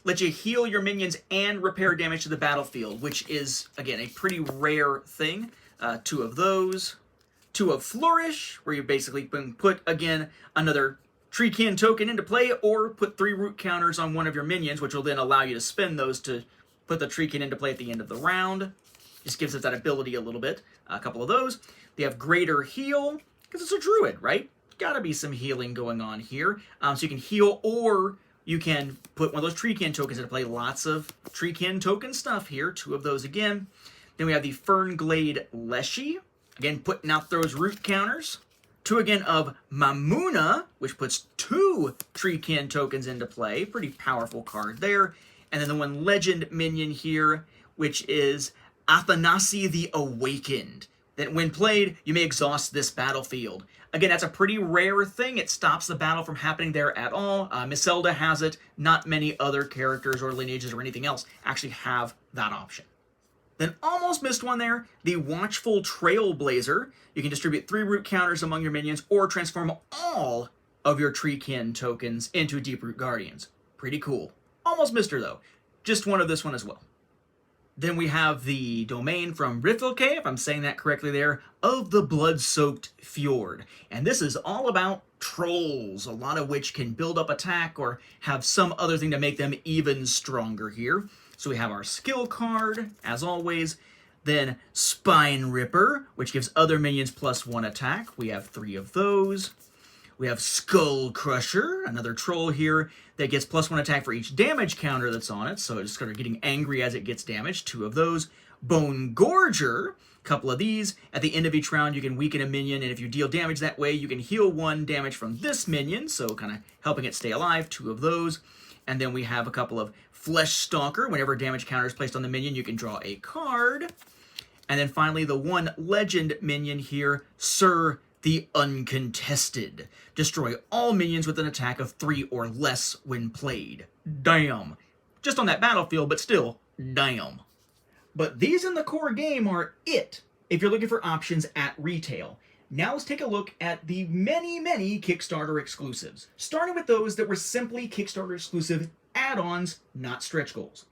lets you heal your minions and repair damage to the battlefield, which is, again, a pretty rare thing. 2 of those. 2 of Flourish, where you basically can put, again, another treekin token into play, or put 3 root counters on one of your minions, which will then allow you to spend those to put the treekin into play at the end of the round. Just gives it that ability a little bit. A couple of those. They have Greater Heal, because it's a druid, right? Gotta be some healing going on here. So you can heal, or you can put one of those treekin tokens into play. Lots of treekin token stuff here. 2 of those again. Then we have the Fernglade Leshy. Again, putting out those root counters. 2 again of Mamuna, which puts 2 treekin tokens into play. Pretty powerful card there. And then the one legend minion here, which is Athanasi the Awakened. That when played, you may exhaust this battlefield. Again, that's a pretty rare thing. It stops the battle from happening there at all. Miselda has it. Not many other characters or lineages or anything else actually have that option. Then almost missed one there, the Watchful Trailblazer. You can distribute 3 root counters among your minions or transform all of your treekin tokens into Deeproot Guardians. Pretty cool. Almost missed her though. Just one of this one as well. Then we have the domain from Riffelke, if I'm saying that correctly there, of the Bloodsoaked Fjord. And this is all about trolls, a lot of which can build up attack or have some other thing to make them even stronger here. So we have our skill card, as always. Then Spine Ripper, which gives other minions +1 attack. We have 3 of those. We have Skull Crusher, another troll here that gets +1 attack for each damage counter that's on it, so it's sort of getting angry as it gets damaged. 2 of those. Bone Gorger, a couple of these. At the end of each round, you can weaken a minion, and if you deal damage that way, you can heal 1 damage from this minion, so kind of helping it stay alive. 2 of those. And then we have a couple of Flesh Stalker. Whenever damage counter is placed on the minion, you can draw a card. And then finally, the one legend minion here, Sir the Uncontested. Destroy all minions with an attack of 3 or less when played. Damn. Just on that battlefield, but still, damn. But these in the core game are it if you're looking for options at retail. Now let's take a look at the many Kickstarter exclusives. Starting with those that were simply Kickstarter exclusive add-ons, not stretch goals.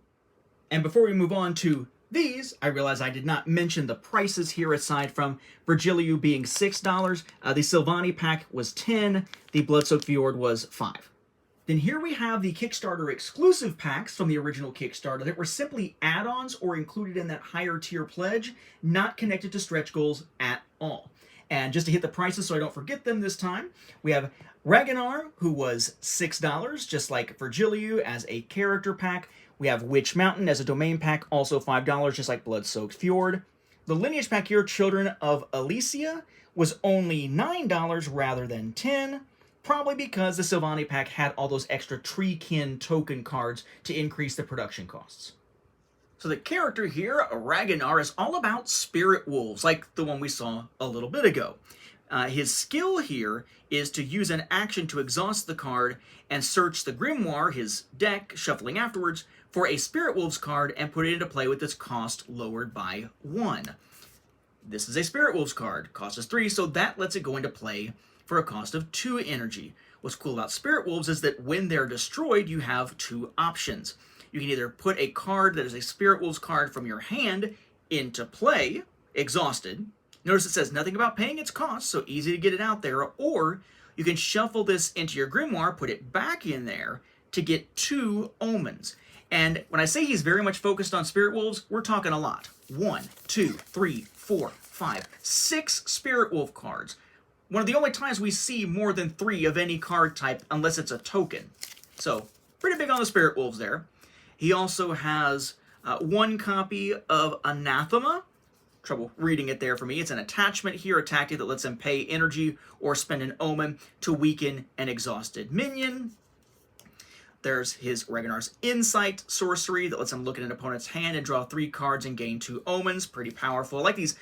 And before we move on to these, I realize I did not mention the prices here aside from Virgiliu being $6. The Sylvanei pack was $10. The Bloodsoaked Fjord was $5. Then here we have the Kickstarter exclusive packs from the original Kickstarter that were simply add-ons or included in that higher tier pledge, not connected to stretch goals at all. And just to hit the prices so I don't forget them this time, we have Raganhar, who was $6, just like Virgiliu as a character pack. We have Witch Mountain as a domain pack, also $5, just like Bloodsoaked Fjord. The Lineage pack here, Children of Alysia, was only $9 rather than $10. Probably because the Sylvanei pack had all those extra treekin token cards to increase the production costs. So the character here, Raganhar, is all about spirit wolves, like the one we saw a little bit ago. His skill here is to use an action to exhaust the card and search the Grimoire, his deck, shuffling afterwards, for a Spirit Wolves card and put it into play with its cost lowered by 1. This is a Spirit Wolves card, cost is 3, so that lets it go into play for a cost of 2 energy. What's cool about Spirit Wolves is that when they're destroyed, you have 2 options. You can either put a card that is a Spirit Wolves card from your hand into play, exhausted. Notice it says nothing about paying its cost, so easy to get it out there. Or you can shuffle this into your Grimoire, put it back in there to get 2 omens. And when I say he's very much focused on Spirit Wolves, we're talking a lot. 1, 2, 3, 4, 5, 6 Spirit Wolf cards. One of the only times we see more than 3 of any card type, unless it's a token. So, pretty big on the Spirit Wolves there. He also has 1 copy of Anathema. Trouble reading it there for me. It's an attachment here, a tactic that lets him pay energy or spend an omen to weaken an exhausted minion. There's his Raganhar's Insight sorcery that lets him look at an opponent's hand and draw 3 cards and gain 2 omens. Pretty powerful. I like these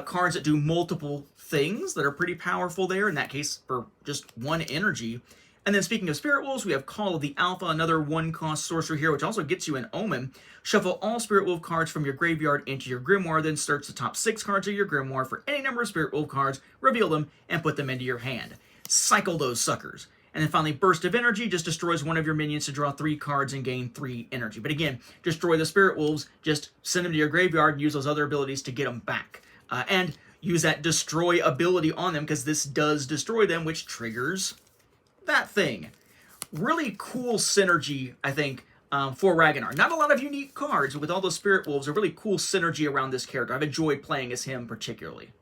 cards that do multiple things that are pretty powerful there, in that case for just 1 energy. And then speaking of Spirit Wolves, we have Call of the Alpha, another 1-cost sorcery here, which also gets you an omen. Shuffle all Spirit Wolf cards from your graveyard into your Grimoire, then search the top 6 cards of your Grimoire for any number of Spirit Wolf cards, reveal them, and put them into your hand. Cycle those suckers. And then finally, Burst of Energy just destroys one of your minions to draw 3 cards and gain 3 energy. But again, destroy the Spirit Wolves, just send them to your graveyard and use those other abilities to get them back. And use that destroy ability on them, because this does destroy them, which triggers that thing. Really cool synergy, I think, for Raganhar. Not a lot of unique cards, but with all those Spirit Wolves, a really cool synergy around this character. I've enjoyed playing as him particularly.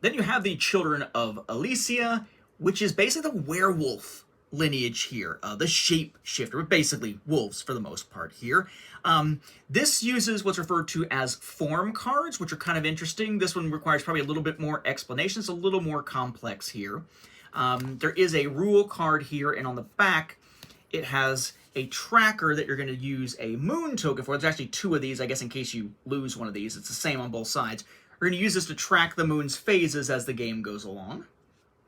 Then you have the Children of Alysia, which is basically the werewolf lineage here. The shape shifter, but basically wolves for the most part here. This uses what's referred to as form cards, which are kind of interesting. This one requires probably a little bit more explanation. It's a little more complex here. There is a rule card here, and on the back, it has a tracker that you're going to use a moon token for. There's actually 2 of these, I guess, in case you lose one of these. It's the same on both sides. We're going to use this to track the moon's phases as the game goes along.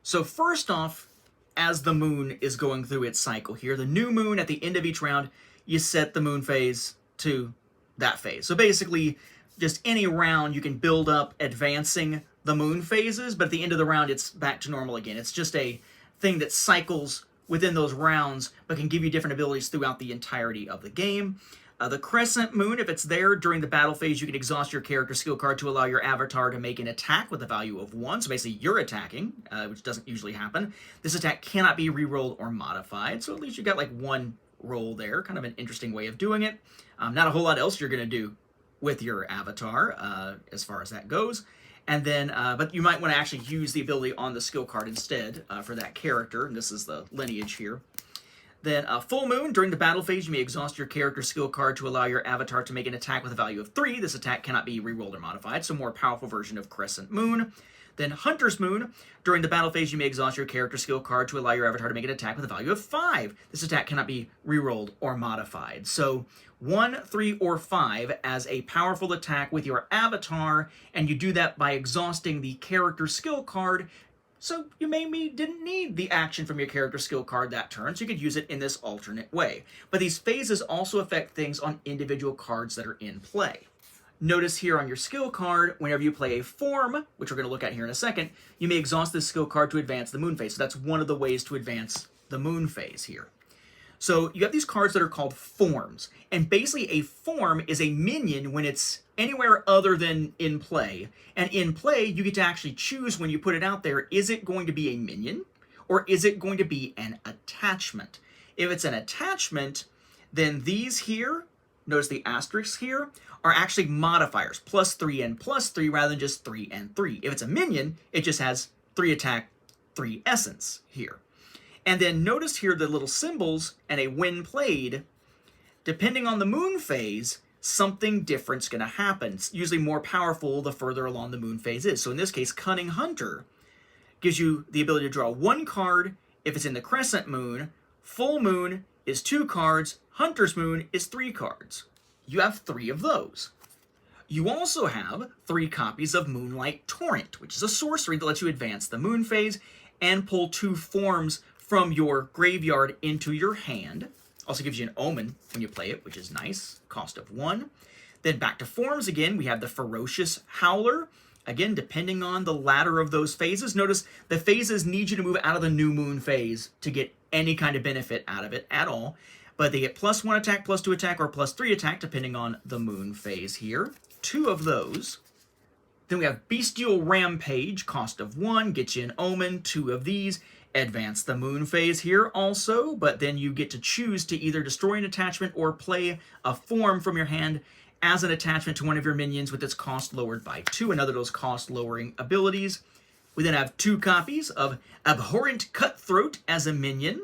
So first off, as the moon is going through its cycle here, the new moon at the end of each round, you set the moon phase to that phase. So basically, just any round you can build up advancing the moon phases, but at the end of the round it's back to normal again. It's just a thing that cycles within those rounds, but can give you different abilities throughout the entirety of the game. The crescent moon, if it's there during the battle phase, you can exhaust your character skill card to allow your avatar to make an attack with a value of 1. So basically, you're attacking, which doesn't usually happen. This attack cannot be re-rolled or modified, so at least you got like 1 roll there. Kind of an interesting way of doing it. Not a whole lot else you're going to do with your avatar as far as that goes. And then, but you might want to actually use the ability on the skill card instead for that character. And this is the lineage here. Then full moon, during the battle phase, you may exhaust your character skill card to allow your avatar to make an attack with a value of 3. This attack cannot be rerolled or modified, so more powerful version of crescent moon. Then Hunter's Moon, during the battle phase, you may exhaust your character skill card to allow your avatar to make an attack with a value of 5. This attack cannot be rerolled or modified. So 1, 3, or 5 as a powerful attack with your avatar, and you do that by exhausting the character skill card. So you maybe didn't need the action from your character skill card that turn, so you could use it in this alternate way. But these phases also affect things on individual cards that are in play. Notice here on your skill card, whenever you play a form, which we're going to look at here in a second, you may exhaust this skill card to advance the moon phase. So that's one of the ways to advance the moon phase here. So you have these cards that are called forms. And basically a form is a minion when it's anywhere other than in play. And in play, you get to actually choose when you put it out there, is it going to be a minion or is it going to be an attachment? If it's an attachment, then these here, notice the asterisks here, are actually modifiers, +3 and +3 rather than just 3 and 3. If it's a minion, it just has 3 attack, 3 essence here. And then notice here the little symbols and a when played, depending on the moon phase, something different's going to happen. It's usually more powerful the further along the moon phase is. So in this case, Cunning Hunter gives you the ability to draw 1 card, If it's in the crescent moon, full moon is 2 cards, hunter's moon is 3 cards. You have 3 of those. You also have 3 copies of Moonlight Torrent, which is a sorcery that lets you advance the moon phase and pull 2 forms from your graveyard into your hand. Also gives you an omen when you play it, which is nice. Cost of 1. Then back to forms again, we have the Ferocious Howler. Again, depending on the ladder of those phases. Notice the phases need you to move out of the new moon phase to get any kind of benefit out of it at all. But they get +1 attack, +2 attack, or +3 attack, depending on the moon phase here. 2 of those. Then we have Bestial Rampage, cost of 1, get you an omen, 2 of these. Advance the moon phase here also, but then you get to choose to either destroy an attachment or play a form from your hand as an attachment to one of your minions with its cost lowered by 2, another of those cost-lowering abilities. We then have 2 copies of Abhorrent Cutthroat as a minion.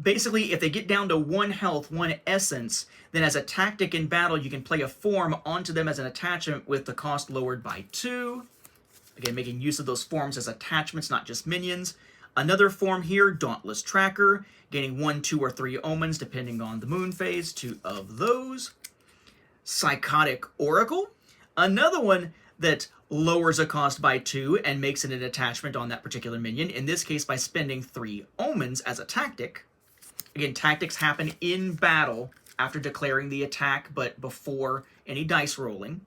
Basically, if they get down to 1 health, 1 essence, then as a tactic in battle, you can play a form onto them as an attachment with the cost lowered by 2. Again, making use of those forms as attachments, not just minions. Another form here, Dauntless Tracker, gaining 1, 2, or 3 omens depending on the moon phase, 2 of those. Psychotic Oracle, another one that lowers a cost by 2 and makes it an attachment on that particular minion, in this case by spending 3 omens as a tactic. Again, tactics happen in battle after declaring the attack, but before any dice rolling.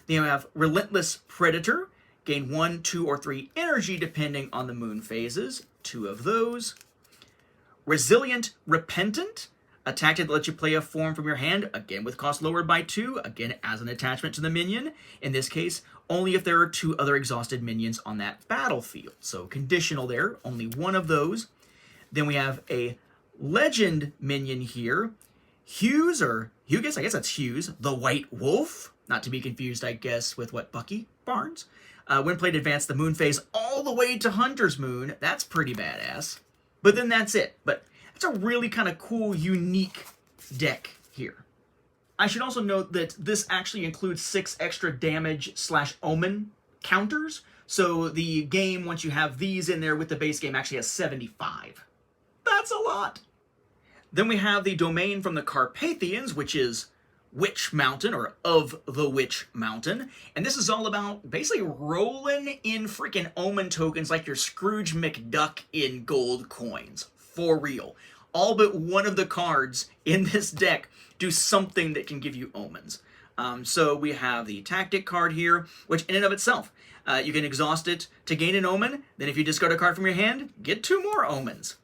Then you have Relentless Predator, gain 1, 2, or 3 energy depending on the moon phases, 2 of those. Resilient Repentant, a tactic that lets you play a form from your hand, again with cost lowered by 2, again as an attachment to the minion. In this case, only if there are 2 other exhausted minions on that battlefield. So conditional there, only 1 of those. Then we have a legend minion here, Hughes, or Hughes, I guess that's Hughes, the White Wolf. Not to be confused, I guess, with what, Bucky Barnes? When played, advance the moon phase all the way to Hunter's Moon. That's pretty badass. But then that's it. But it's a really kind of cool, unique deck here. I should also note that this actually includes 6 extra damage/omen counters. So the game, once you have these in there with the base game, actually has 75. That's a lot. Then we have the domain from the Carpathians, which is Witch Mountain, or of the Witch Mountain. And this is all about basically rolling in freaking omen tokens like your Scrooge McDuck in gold coins. For real. All but one of the cards in this deck do something that can give you omens. So we have the Tactic card here, which in and of itself, you can exhaust it to gain an omen. Then if you discard a card from your hand, get 2 more omens.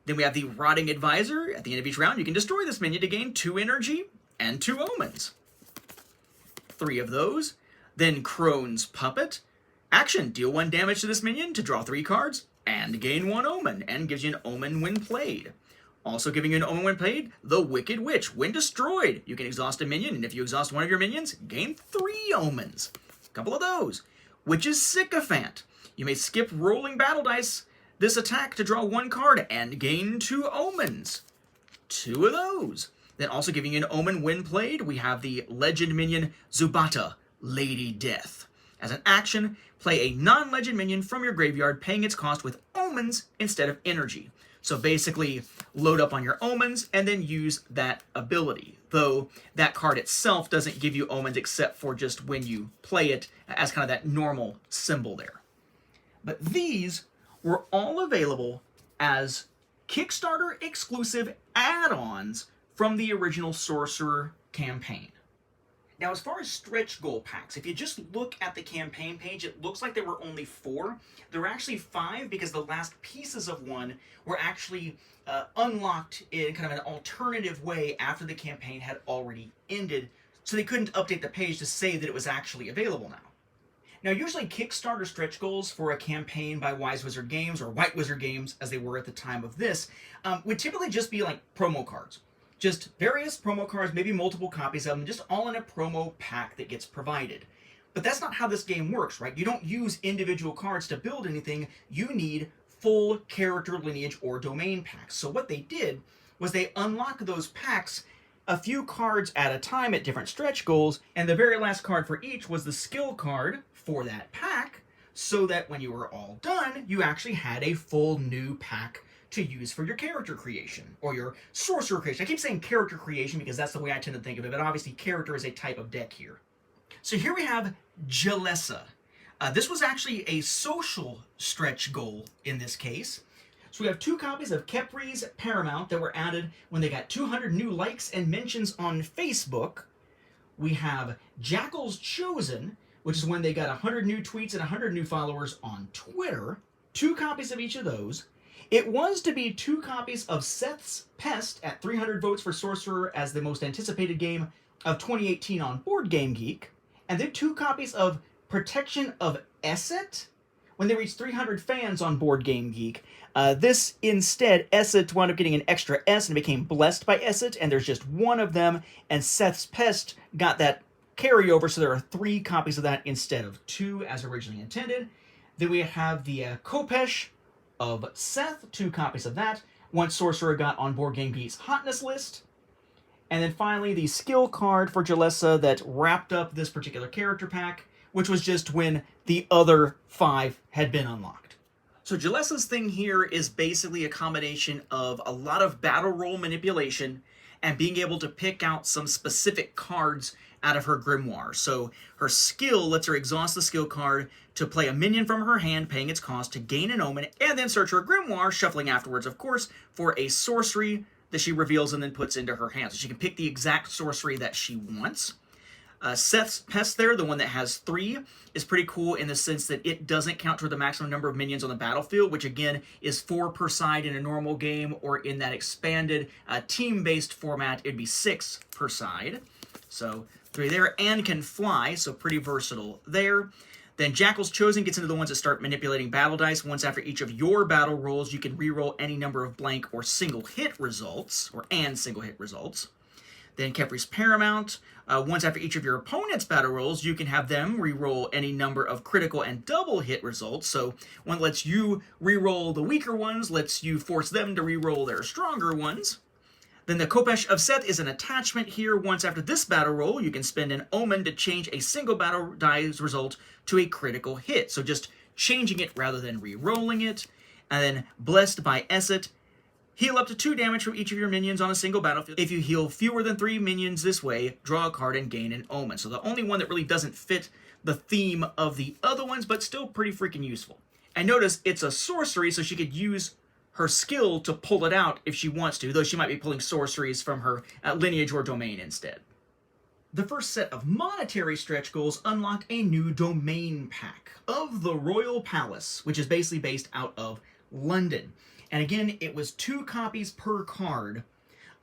Then we have the Rotting Advisor. At the end of each round, you can destroy this minion to gain 2 energy and 2 omens. 3 of those. Then Crone's Puppet. Action, deal 1 damage to this minion to draw 3 cards and gain 1 omen, and gives you an omen when played. Also giving you an omen when played, the Wicked Witch. When destroyed, you can exhaust a minion, and if you exhaust one of your minions, gain 3 omens. A couple of those. Witch's Sycophant. You may skip rolling battle dice this attack to draw 1 card and gain 2 omens. 2 of those. Then also giving you an omen when played, we have the legend minion Zubata, Lady Death. As an action, play a non-legend minion from your graveyard, paying its cost with omens instead of energy. So basically, load up on your omens and then use that ability. Though that card itself doesn't give you omens except for just when you play it as kind of that normal symbol there. But these were all available as Kickstarter exclusive add-ons from the original Sorcerer campaign. Now, as far as stretch goal packs, if you just look at the campaign page, it looks like there were only 4. There were actually 5 because the last pieces of one were actually unlocked in kind of an alternative way after the campaign had already ended, so they couldn't update the page to say that it was actually available now. Now, usually Kickstarter stretch goals for a campaign by Wise Wizard Games, or White Wizard Games as they were at the time of this, would typically just be like promo cards. Just various promo cards, maybe multiple copies of them, just all in a promo pack that gets provided. But that's not how this game works, right? You don't use individual cards to build anything. You need full character, lineage, or domain packs. So what they did was they unlocked those packs a few cards at a time at different stretch goals, and the very last card for each was the skill card for that pack, so that when you were all done, you actually had a full new pack to use for your character creation, or your sorcerer creation. I keep saying character creation because that's the way I tend to think of it, but obviously character is a type of deck here. So here we have Jaleesa. This was actually a social stretch goal in this case. So we have 2 copies of Kepri's Paramount that were added when they got 200 new likes and mentions on Facebook. We have Jackal's Chosen, which is when they got 100 new tweets and 100 new followers on Twitter. 2 copies of each of those. It was to be 2 copies of Seth's Pest at 300 votes for Sorcerer as the most anticipated game of 2018 on Board Game Geek. And then 2 copies of Protection of Esset when they reached 300 fans on Board Game Geek. This instead, Esset wound up getting an extra S and became Blessed by Esset, and there's just 1 of them, and Seth's Pest got that carryover, so there are 3 copies of that instead of 2 as originally intended. Then we have the Khopesh of Seth, 2 copies of that, once Sorcerer got on Board Game Geek's hotness list. And then finally, the skill card for Jaleesa that wrapped up this particular character pack, which was just when the other 5 had been unlocked. So Jaleesa's thing here is basically a combination of a lot of battle roll manipulation and being able to pick out some specific cards out of her Grimoire. So her skill lets her exhaust the skill card to play a minion from her hand, paying its cost to gain an omen, and then search her Grimoire, shuffling afterwards, of course, for a sorcery that she reveals and then puts into her hand. So she can pick the exact sorcery that she wants. Seth's Pest there, the one that has 3, is pretty cool in the sense that it doesn't count toward the maximum number of minions on the battlefield, which again is 4 per side in a normal game, or in that expanded team-based format, it'd be 6 per side. So 3 there, and can fly, so pretty versatile there. Then Jackal's Chosen gets into the ones that start manipulating battle dice. Once after each of your battle rolls, you can reroll any number of blank or single hit results, and single hit results. Then Kepri's Paramount. Once after each of your opponent's battle rolls, you can have them re-roll any number of critical and double hit results. So one lets you re-roll the weaker ones, lets you force them to re-roll their stronger ones. Then the Khopesh of Seth is an attachment here. Once after this battle roll, you can spend an omen to change a single battle dice result to a critical hit. So just changing it rather than re-rolling it. And then Blessed by Esset. Heal up to 2 damage from each of your minions on a single battlefield. If you heal fewer than 3 minions this way, draw a card and gain an omen. So the only one that really doesn't fit the theme of the other ones, but still pretty freaking useful. And notice it's a sorcery, so she could use her skill to pull it out if she wants to, though she might be pulling sorceries from her lineage or domain instead. The first set of monetary stretch goals unlocked a new domain pack of the Royal Palace, which is basically based out of London. And again, it was 2 copies per card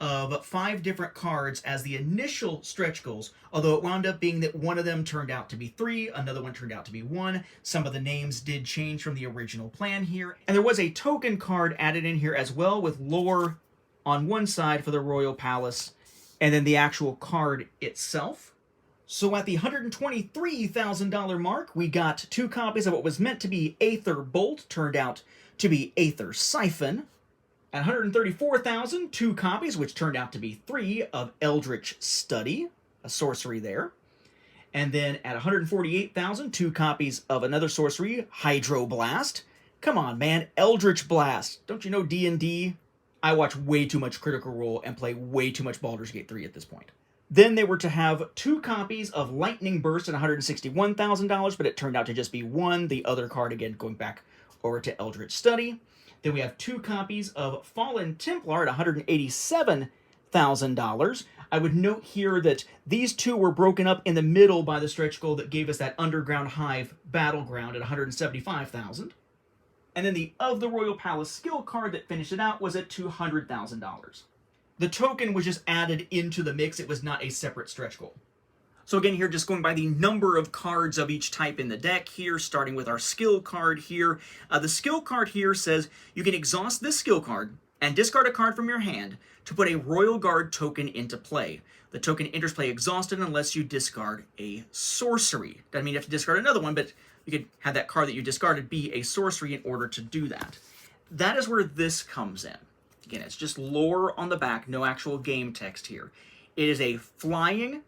of 5 different cards as the initial stretch goals, although it wound up being that one of them turned out to be 3, another one turned out to be 1. Some of the names did change from the original plan here. And there was a token card added in here as well with lore on one side for the Royal Palace, and then the actual card itself. So at the $123,000 mark, we got 2 copies of what was meant to be Aether Bolt, turned out to be Aether Siphon. At $134,000, 2 copies, which turned out to be 3, of Eldritch Study, a sorcery there. And then at $148,000, 2 copies of another sorcery, Hydroblast. Come on, man, Eldritch Blast. Don't you know D&D? I watch way too much Critical Role and play way too much Baldur's Gate 3 at this point. Then they were to have 2 copies of Lightning Burst at $161,000, but it turned out to just be 1. The other card, again, going back over to Eldritch Study. Then we have 2 copies of Fallen Templar at $187,000. I would note here that these 2 were broken up in the middle by the stretch goal that gave us that Underground Hive Battleground at $175,000. And then the Of the Royal Palace skill card that finished it out was at $200,000. The token was just added into the mix. It was not a separate stretch goal. So again, here just going by the number of cards of each type in the deck here, starting with our skill card here. The skill card here says you can exhaust this skill card and discard a card from your hand to put a Royal Guard token into play. The token enters play exhausted unless you discard a sorcery. Doesn't mean you have to discard another one, but you could have that card that you discarded be a sorcery in order to do that. That is where this comes in. Again, it's just lore on the back, no actual game text here. It is a flying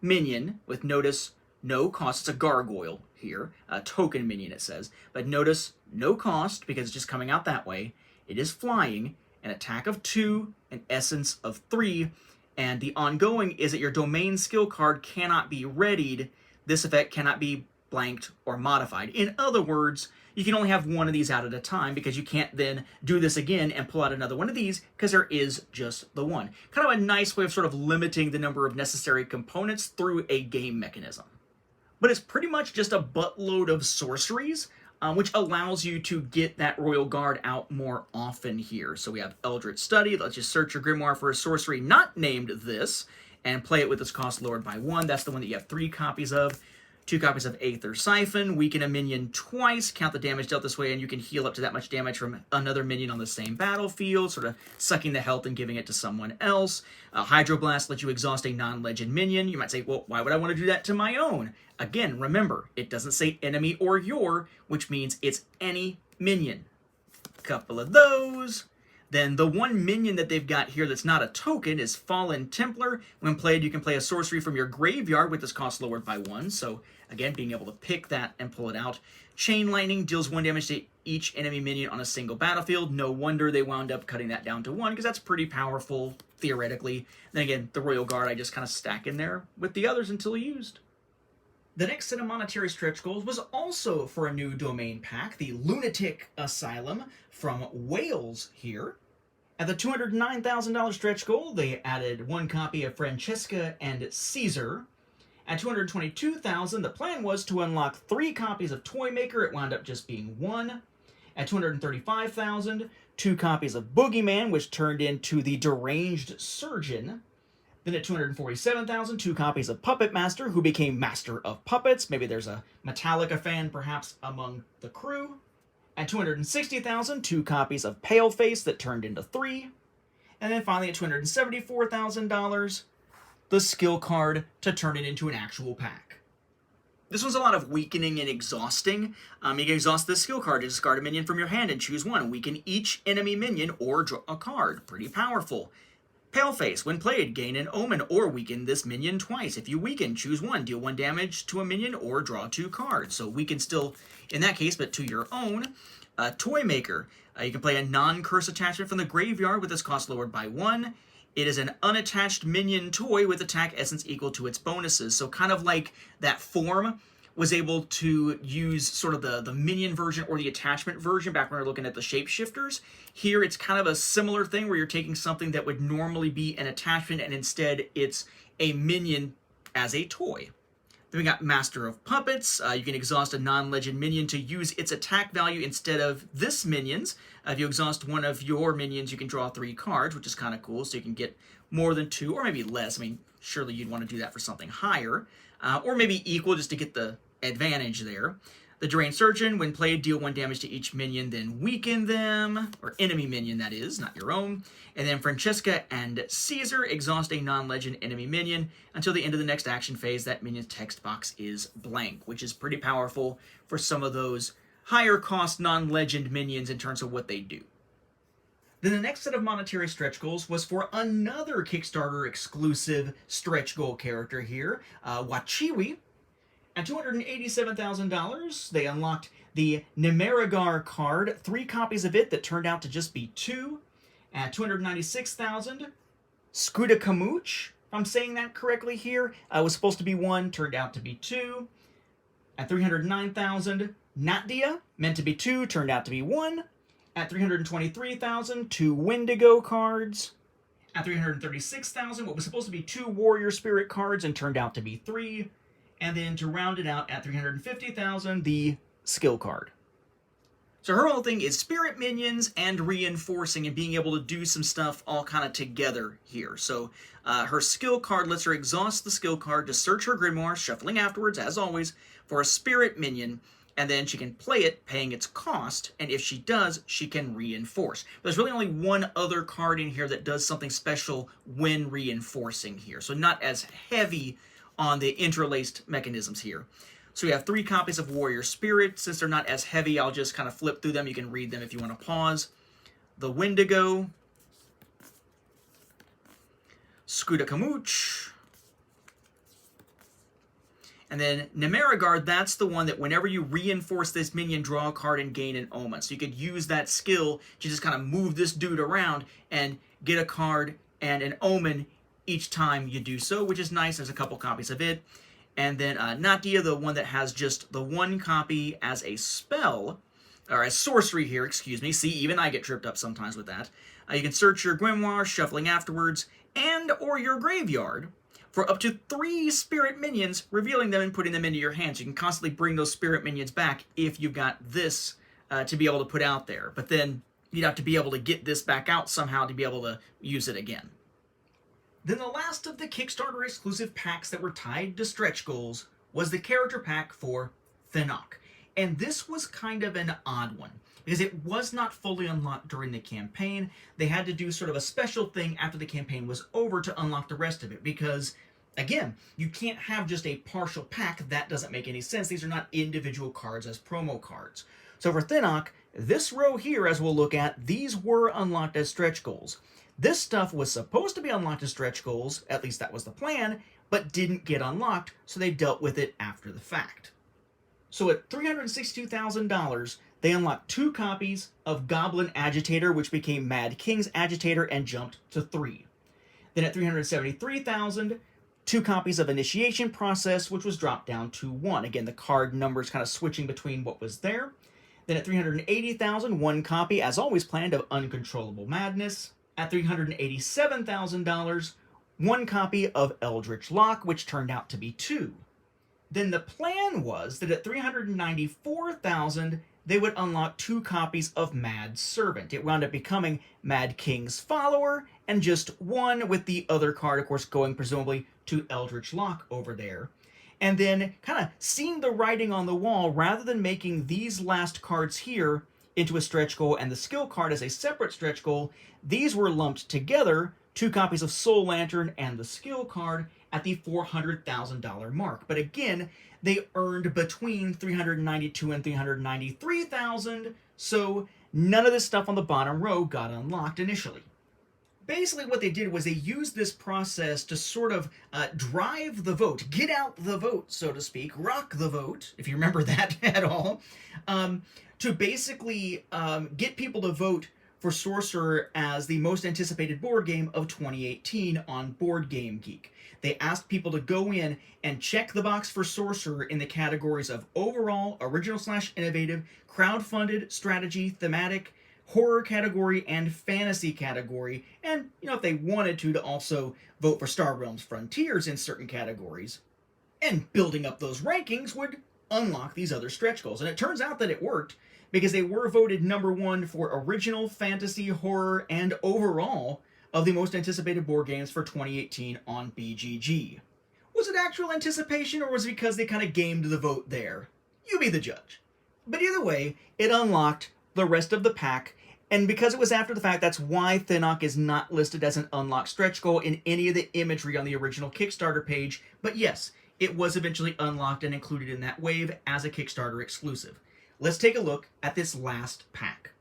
minion with, notice, no cost. It's a gargoyle here, a token minion it says, but notice no cost because it's just coming out that way, It is flying, an attack of 2, an essence of 3, and the ongoing is that your domain skill card cannot be readied. This effect cannot be blanked or modified. In other words, you can only have one of these out at a time because you can't then do this again and pull out another one of these because there is just the one. Kind of a nice way of sort of limiting the number of necessary components through a game mechanism. But it's pretty much just a buttload of sorceries, which allows you to get that Royal Guard out more often here. So we have Eldritch Study, lets you search your Grimoire for a sorcery not named this, and play it with its cost lowered by 1. That's the one that you have 3 copies of. 2 copies of Aether Siphon, weaken a minion twice, count the damage dealt this way, and you can heal up to that much damage from another minion on the same battlefield, sort of sucking the health and giving it to someone else. Hydroblast lets you exhaust a non-legend minion. You might say, well, why would I want to do that to my own? Again, remember, it doesn't say enemy or your, which means it's any minion. Couple of those. Then the one minion that they've got here that's not a token is Fallen Templar. When played, you can play a sorcery from your graveyard with this cost lowered by 1. So again, being able to pick that and pull it out. Chain Lightning deals 1 damage to each enemy minion on a single battlefield. No wonder they wound up cutting that down to 1, because that's pretty powerful, theoretically. Then again, the Royal Guard I just kind of stack in there with the others until used. The next set of monetary stretch goals was also for a new domain pack, the Lunatic Asylum from Wales here. At the $209,000 stretch goal, they added 1 copy of Francesca and Caesar. At $222,000, the plan was to unlock 3 copies of Toymaker. It wound up just being 1. At $235,000, 2 copies of Boogeyman, which turned into the Deranged Surgeon. Then at $247,000, 2 copies of Puppet Master, who became Master of Puppets. Maybe there's a Metallica fan, perhaps, among the crew. At $260,000, 2 copies of Paleface that turned into 3. And then finally at $274,000, the skill card to turn it into an actual pack. This one's a lot of weakening and exhausting. You can exhaust this skill card to discard a minion from your hand and choose 1. Weaken each enemy minion or draw a card. Pretty powerful. Paleface, when played, gain an omen or weaken this minion twice. If you weaken, choose 1. Deal 1 damage to a minion or draw 2 cards. So weaken still in that case, but to your own. Toymaker, you can play a non-curse attachment from the graveyard with its cost lowered by 1. It is an unattached minion toy with attack essence equal to its bonuses. So kind of like that form was able to use sort of the minion version or the attachment version back when we were looking at the shapeshifters. Here it's kind of a similar thing where you're taking something that would normally be an attachment and instead it's a minion as a toy. Then we got Master of Puppets. You can exhaust a non-legend minion to use its attack value instead of this minion's. If you exhaust one of your minions, you can draw 3 cards, which is kind of cool, so you can get more than 2, or maybe less. I mean, surely you'd want to do that for something higher. Or maybe equal, just to get the advantage there. The Deranged Surgeon, when played, deal 1 damage to each minion, then weaken them, or enemy minion, that is, not your own. And then Francesca and Caesar, exhaust a non-legend enemy minion. Until the end of the next action phase, that minion's text box is blank, which is pretty powerful for some of those higher cost non-legend minions in terms of what they do. Then the next set of monetary stretch goals was for another Kickstarter exclusive stretch goal character here, Wachiwi. At $287,000, they unlocked the Nemerigar card, 3 copies of it that turned out to just be 2. At $296,000, Skudakamuch, if I'm saying that correctly here, was supposed to be 1, turned out to be 2. At $309,000, Natdia, meant to be 2, turned out to be 1. At $323,000, 2 Wendigo cards. At $336,000, what was supposed to be 2 Warrior Spirit cards and turned out to be 3. And then to round it out at $350,000, the skill card. So her whole thing is spirit minions and reinforcing and being able to do some stuff all kind of together here. So her skill card lets her exhaust the skill card to search her grimoire, shuffling afterwards, as always, for a spirit minion, and then she can play it, paying its cost, and if she does, she can reinforce. There's really only one other card in here that does something special when reinforcing here, so not as heavy on the interlaced mechanisms here. So we have 3 copies of Warrior Spirit. Since they're not as heavy, I'll just kind of flip through them. You can read them if you want to pause. The Wendigo, Skudakamuch, And then Nemerigard, that's the one that whenever you reinforce this minion, draw a card and gain an omen. So you could use that skill to just kind of move this dude around and get a card and an omen each time you do so, which is nice. There's a couple copies of it. And then Natia, the one that has just the one copy as a spell, or as sorcery here, excuse me. See, even I get tripped up sometimes with that. You can search your Grimoire, shuffling afterwards, and or your graveyard for up to 3 spirit minions, revealing them and putting them into your hands. You can constantly bring those spirit minions back if you've got this to be able to put out there. But then you'd have to be able to get this back out somehow to be able to use it again. Then the last of the Kickstarter exclusive packs that were tied to stretch goals was the character pack for Thenoch. And this was kind of an odd one, because it was not fully unlocked during the campaign. They had to do sort of a special thing after the campaign was over to unlock the rest of it, because, again, you can't have just a partial pack. That doesn't make any sense. These are not individual cards as promo cards. So for Thenoch, this row here, as we'll look at, these were unlocked as stretch goals. This stuff was supposed to be unlocked as stretch goals, at least that was the plan, but didn't get unlocked, so they dealt with it after the fact. So at $362,000, they unlocked 2 copies of Goblin Agitator, which became Mad King's Agitator and jumped to 3. Then at $373,000, 2 copies of Initiation Process, which was dropped down to 1. Again, the card numbers kind of switching between what was there. Then at $380,000, 1 copy, as always planned, of Uncontrollable Madness. At $387,000, 1 copy of Eldritch Lock, which turned out to be 2. Then the plan was that at $394,000, they would unlock 2 copies of Mad Servant. It wound up becoming Mad King's Follower, and just 1 with the other card, of course, going presumably to Eldritch Lock over there. And then kind of seeing the writing on the wall, rather than making these last cards here into a stretch goal and the skill card as a separate stretch goal, these were lumped together, 2 copies of Soul Lantern and the skill card, at the $400,000 mark. But again, they earned between $392,000 and $393,000, so none of this stuff on the bottom row got unlocked initially. Basically what they did was they used this process to sort of drive the vote, get out the vote, so to speak, rock the vote, if you remember that at all, to basically get people to vote for Sorcerer as the most anticipated board game of 2018 on Board Game Geek. They asked people to go in and check the box for Sorcerer in the categories of overall, original/innovative, crowdfunded, strategy, thematic, horror category, and fantasy category, and, if they wanted to also vote for Star Realms Frontiers in certain categories. And building up those rankings would unlock these other stretch goals. And it turns out that it worked, because they were voted number 1 for original, fantasy, horror, and overall of the most anticipated board games for 2018 on BGG. Was it actual anticipation, or was it because they kind of gamed the vote there? You be the judge. But either way, it unlocked the rest of the pack, and because it was after the fact, that's why Thenoch is not listed as an unlocked stretch goal in any of the imagery on the original Kickstarter page, but yes, it was eventually unlocked and included in that wave as a Kickstarter exclusive. Let's take a look at this last pack.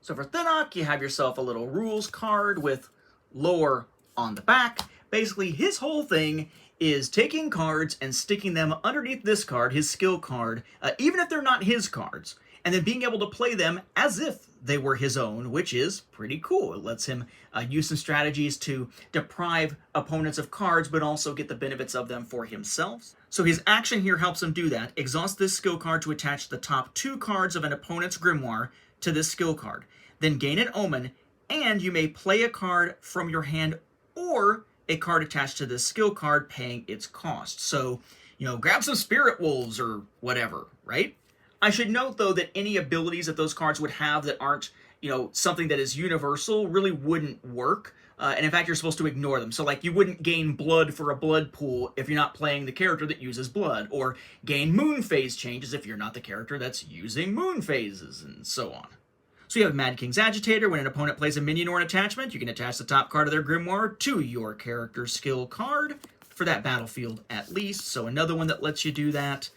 So for Thenoch, you have yourself a little rules card with lore on the back. Basically, his whole thing is taking cards and sticking them underneath this card, his skill card, even if they're not his cards, and then being able to play them as if they were his own, which is pretty cool. It lets him use some strategies to deprive opponents of cards, but also get the benefits of them for himself. So his action here helps him do that. Exhaust this skill card to attach the top 2 cards of an opponent's Grimoire to this skill card. Then gain an omen, and you may play a card from your hand or a card attached to this skill card paying its cost. So, grab some Spirit Wolves or whatever, right? I should note, though, that any abilities that those cards would have that aren't, something that is universal really wouldn't work. And in fact, you're supposed to ignore them. So, like, you wouldn't gain blood for a blood pool if you're not playing the character that uses blood, or gain moon phase changes if you're not the character that's using moon phases, and so on. So you have Mad King's Agitator. When an opponent plays a minion or an attachment, you can attach the top card of their Grimoire to your character's skill card, for that battlefield at least. So another one that lets you do that.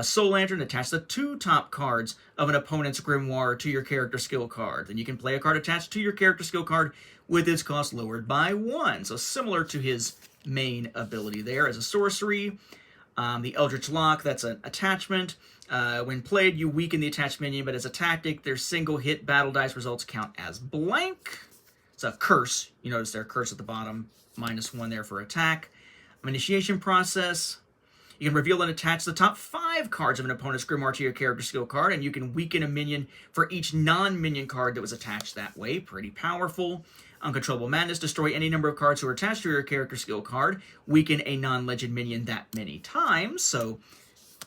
Soul Lantern, attach the 2 top cards of an opponent's Grimoire to your character skill card. Then you can play a card attached to your character skill card with its cost lowered by 1. So similar to his main ability there as a sorcery. The Eldritch Lock, that's an attachment. When played, you weaken the attached minion, but as a tactic, their single hit battle dice results count as blank. It's a curse. You notice their curse at the bottom, -1 there for attack. Initiation process. You can reveal and attach the top 5 cards of an opponent's Grimoire to your character skill card, and you can weaken a minion for each non-minion card that was attached that way. Pretty powerful. Uncontrollable Madness. Destroy any number of cards who are attached to your character skill card. Weaken a non-legend minion that many times, so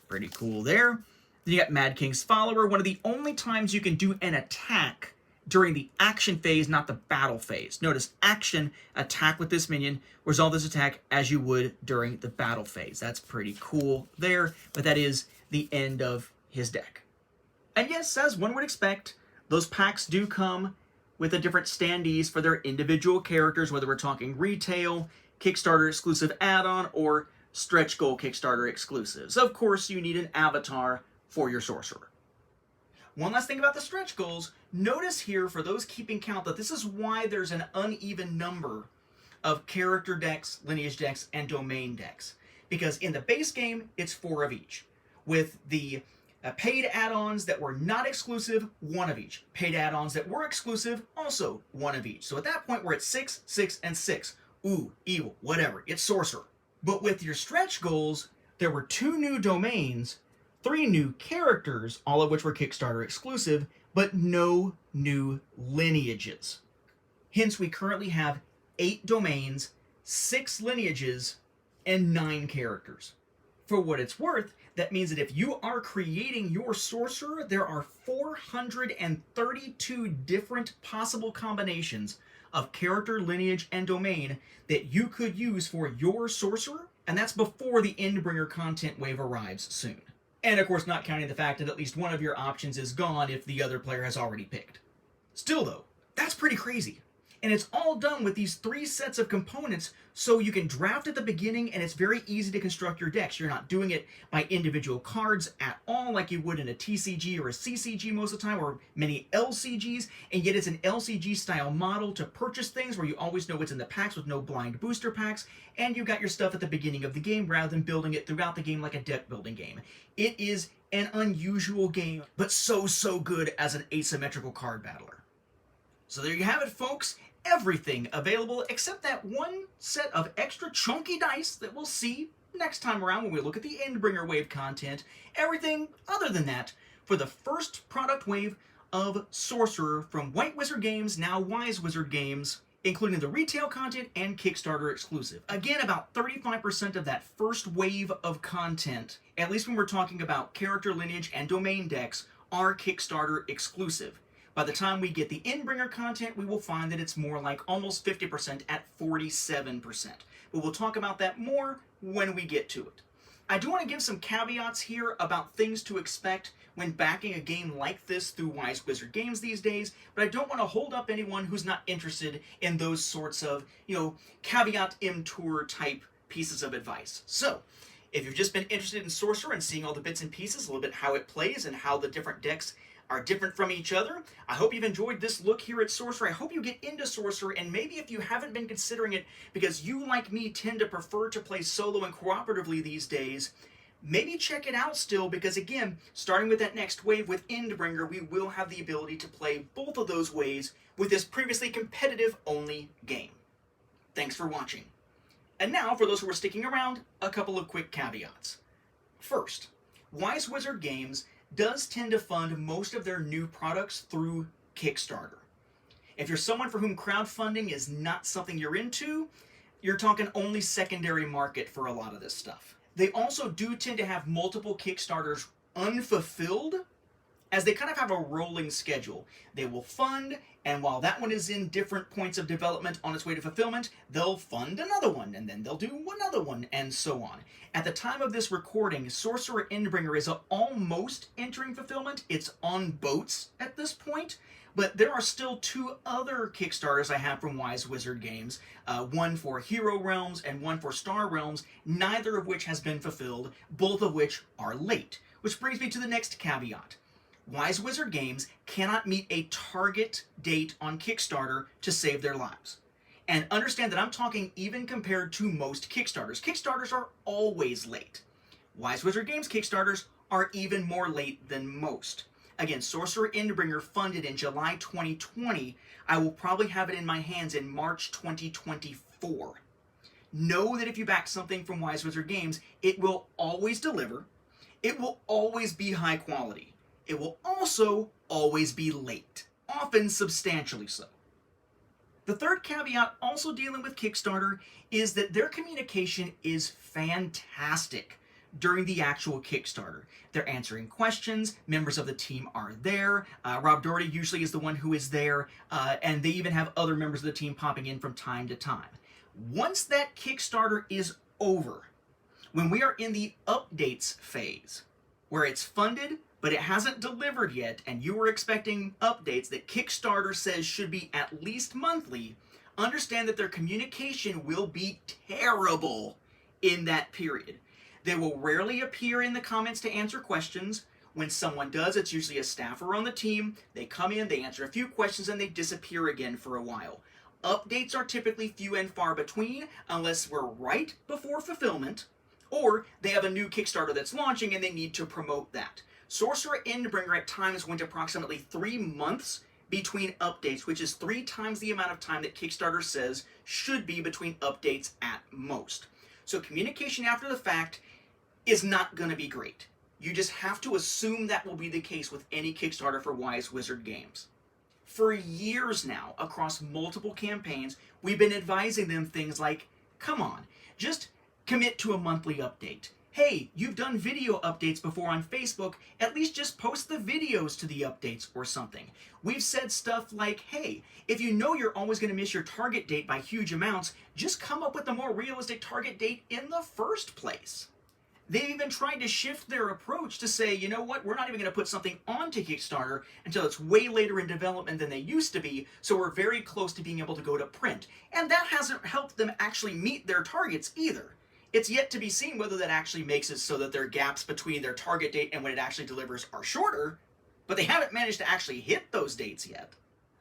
pretty cool there. Then you got Mad King's Follower. One of the only times you can do an attack during the action phase, not the battle phase. Notice, action, attack with this minion, resolve this attack as you would during the battle phase. That's pretty cool there, but that is the end of his deck. And yes, as one would expect, those packs do come with a different standees for their individual characters, whether we're talking retail, Kickstarter exclusive add-on, or stretch goal Kickstarter exclusives. Of course, you need an avatar for your sorcerer. One last thing about the stretch goals, notice here for those keeping count that this is why there's an uneven number of character decks, lineage decks, and domain decks. Because in the base game, it's 4 of each. With the paid add-ons that were not exclusive, 1 of each. Paid add-ons that were exclusive, also 1 of each. So at that point, we're at 6, 6, and 6. Ooh, evil, whatever, it's Sorcerer. But with your stretch goals, there were 2 new domains, 3 new characters, all of which were Kickstarter exclusive, but no new lineages. Hence, we currently have 8 domains, 6 lineages, and 9 characters. For what it's worth, that means that if you are creating your sorcerer, there are 432 different possible combinations of character, lineage, and domain that you could use for your sorcerer, and that's before the Endbringer content wave arrives soon. And of course, not counting the fact that at least one of your options is gone if the other player has already picked. Still though, that's pretty crazy. And it's all done with these 3 sets of components, so you can draft at the beginning and it's very easy to construct your decks. You're not doing it by individual cards at all like you would in a TCG or a CCG most of the time, or many LCGs, and yet it's an LCG style model to purchase things where you always know what's in the packs with no blind booster packs, and you got your stuff at the beginning of the game rather than building it throughout the game like a deck building game. It is an unusual game, but so good as an asymmetrical card battler. So there you have it, folks. Everything available except that 1 set of extra chunky dice that we'll see next time around when we look at the Endbringer wave content. Everything other than that for the first product wave of Sorcerer from White Wizard Games, now Wise Wizard Games, including the retail content and Kickstarter exclusive. Again, about 35% of that first wave of content, at least when we're talking about character, lineage, and domain decks, are Kickstarter exclusive. By the time we get the Endbringer content, we will find that it's more like almost 50% at 47%. But we'll talk about that more when we get to it. I do want to give some caveats here about things to expect when backing a game like this through Wise Wizard Games these days, but I don't want to hold up anyone who's not interested in those sorts of, caveat emptor type pieces of advice. So, if you've just been interested in Sorcerer and seeing all the bits and pieces, a little bit how it plays and how the different decks are different from each other, I hope you've enjoyed this look here at Sorcerer. I hope you get into Sorcerer, and maybe if you haven't been considering it because you, like me, tend to prefer to play solo and cooperatively these days, maybe check it out still, because again, starting with that next wave with Endbringer, we will have the ability to play both of those ways with this previously competitive-only game. Thanks for watching. And now, for those who are sticking around, a couple of quick caveats. First, Wise Wizard Games does tend to fund most of their new products through Kickstarter. If you're someone for whom crowdfunding is not something you're into, you're talking only secondary market for a lot of this stuff. They also do tend to have multiple Kickstarters unfulfilled, as they kind of have a rolling schedule. They will fund, and while that one is in different points of development on its way to fulfillment, they'll fund another one, and then they'll do another one, and so on. At the time of this recording, Sorcerer Endbringer is almost entering fulfillment. It's on boats at this point, but there are still 2 other Kickstarters I have from Wise Wizard Games, one for Hero Realms and one for Star Realms, neither of which has been fulfilled, both of which are late. Which brings me to the next caveat. Wise Wizard Games cannot meet a target date on Kickstarter to save their lives. And understand that I'm talking even compared to most Kickstarters. Kickstarters are always late. Wise Wizard Games Kickstarters are even more late than most. Again, Sorcerer Endbringer funded in July 2020. I will probably have it in my hands in March 2024. Know that if you back something from Wise Wizard Games, it will always deliver. It will always be high quality. It will also always be late, often substantially so. The third caveat, also dealing with Kickstarter, is that their communication is fantastic during the actual Kickstarter. They're answering questions, members of the team are there, Rob Doherty usually is the one who is there, and they even have other members of the team popping in from time to time. Once that Kickstarter is over, when we are in the updates phase, where it's funded but it hasn't delivered yet, and you were expecting updates that Kickstarter says should be at least monthly, understand that their communication will be terrible in that period. They will rarely appear in the comments to answer questions. When someone does, it's usually a staffer on the team. They come in, they answer a few questions, and they disappear again for a while. Updates are typically few and far between, unless we're right before fulfillment, or they have a new Kickstarter that's launching and they need to promote that. Sorcerer Endbringer at times went approximately 3 months between updates, which is 3 times the amount of time that Kickstarter says should be between updates at most. So communication after the fact is not going to be great. You just have to assume that will be the case with any Kickstarter for Wise Wizard Games. For years now, across multiple campaigns, we've been advising them things like, come on, just commit to a monthly update. Hey, you've done video updates before on Facebook, at least just post the videos to the updates or something. We've said stuff like, hey, if you know you're always going to miss your target date by huge amounts, just come up with a more realistic target date in the first place. They even tried to shift their approach to say, you know what, we're not even going to put something onto Kickstarter until it's way later in development than they used to be, so we're very close to being able to go to print. And that hasn't helped them actually meet their targets either. It's yet to be seen whether that actually makes it so that their gaps between their target date and when it actually delivers are shorter, but they haven't managed to actually hit those dates yet.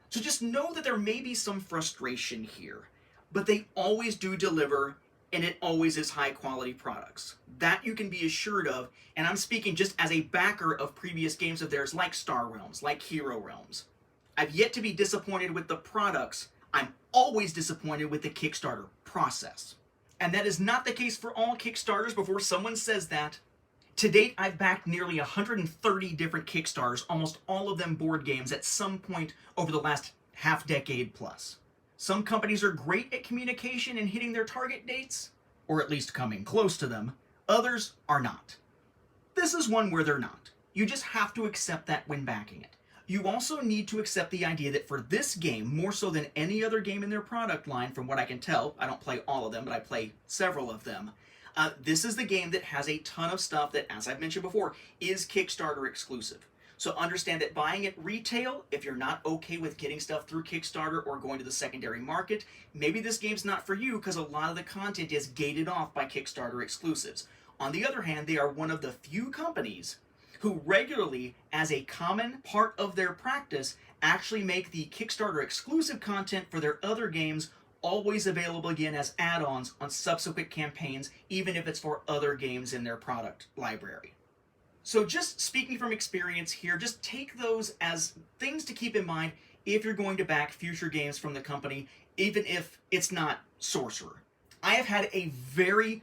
So just know that there may be some frustration here, but they always do deliver, and it always is high quality products. That you can be assured of, and I'm speaking just as a backer of previous games of theirs like Star Realms, like Hero Realms. I've yet to be disappointed with the products. I'm always disappointed with the Kickstarter process. And that is not the case for all Kickstarters. Before someone says that, to date I've backed nearly 130 different Kickstarters, almost all of them board games at some point over the last half decade plus. Some companies are great at communication and hitting their target dates, or at least coming close to them. Others are not. This is one where they're not. You just have to accept that when backing it. You also need to accept the idea that for this game, more so than any other game in their product line, from what I can tell, I don't play all of them, but I play several of them, this is the game that has a ton of stuff that, as I've mentioned before, is Kickstarter exclusive. So understand that buying it retail, if you're not okay with getting stuff through Kickstarter or going to the secondary market, maybe this game's not for you because a lot of the content is gated off by Kickstarter exclusives. On the other hand, they are one of the few companies who regularly, as a common part of their practice, actually make the Kickstarter exclusive content for their other games always available again as add-ons on subsequent campaigns, even if it's for other games in their product library. So just speaking from experience here, just take those as things to keep in mind if you're going to back future games from the company, even if it's not Sorcerer. I have had a very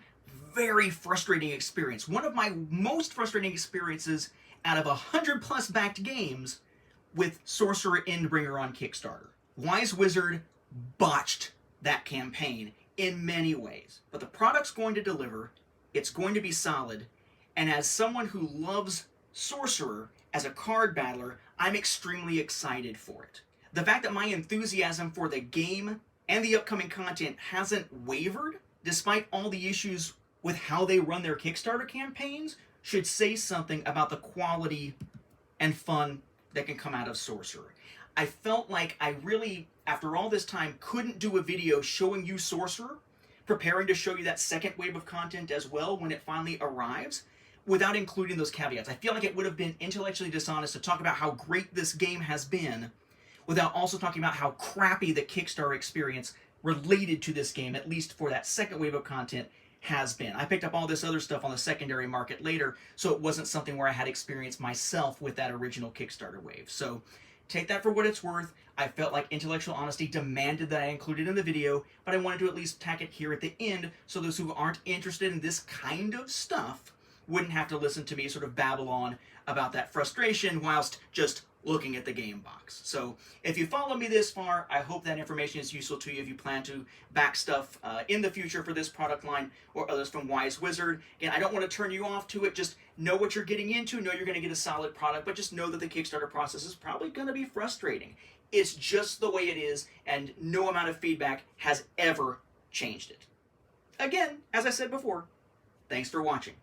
frustrating experience. One of my most frustrating experiences out of 100 plus backed games with Sorcerer Endbringer on Kickstarter. Wise Wizard botched that campaign in many ways, but the product's going to deliver, it's going to be solid, and as someone who loves Sorcerer as a card battler, I'm extremely excited for it. The fact that my enthusiasm for the game and the upcoming content hasn't wavered, despite all the issues with how they run their Kickstarter campaigns, should say something about the quality and fun that can come out of Sorcerer. I felt like I really, after all this time, couldn't do a video showing you Sorcerer, preparing to show you that second wave of content as well when it finally arrives, without including those caveats. I feel like it would have been intellectually dishonest to talk about how great this game has been without also talking about how crappy the Kickstarter experience related to this game, at least for that second wave of content, has been. I picked up all this other stuff on the secondary market later, so it wasn't something where I had experience myself with that original Kickstarter wave. So take that for what it's worth. I felt like intellectual honesty demanded that I include it in the video, but I wanted to at least tack it here at the end so those who aren't interested in this kind of stuff wouldn't have to listen to me sort of babble on about that frustration whilst just looking at the game box. So if you follow me this far, I hope that information is useful to you if you plan to back stuff in the future for this product line or others from Wise Wizard. Again, I don't want to turn you off to it. Just know what you're getting into, know you're going to get a solid product, but just know that the Kickstarter process is probably going to be frustrating. It's just the way it is, and no amount of feedback has ever changed it. Again, as I said before, thanks for watching.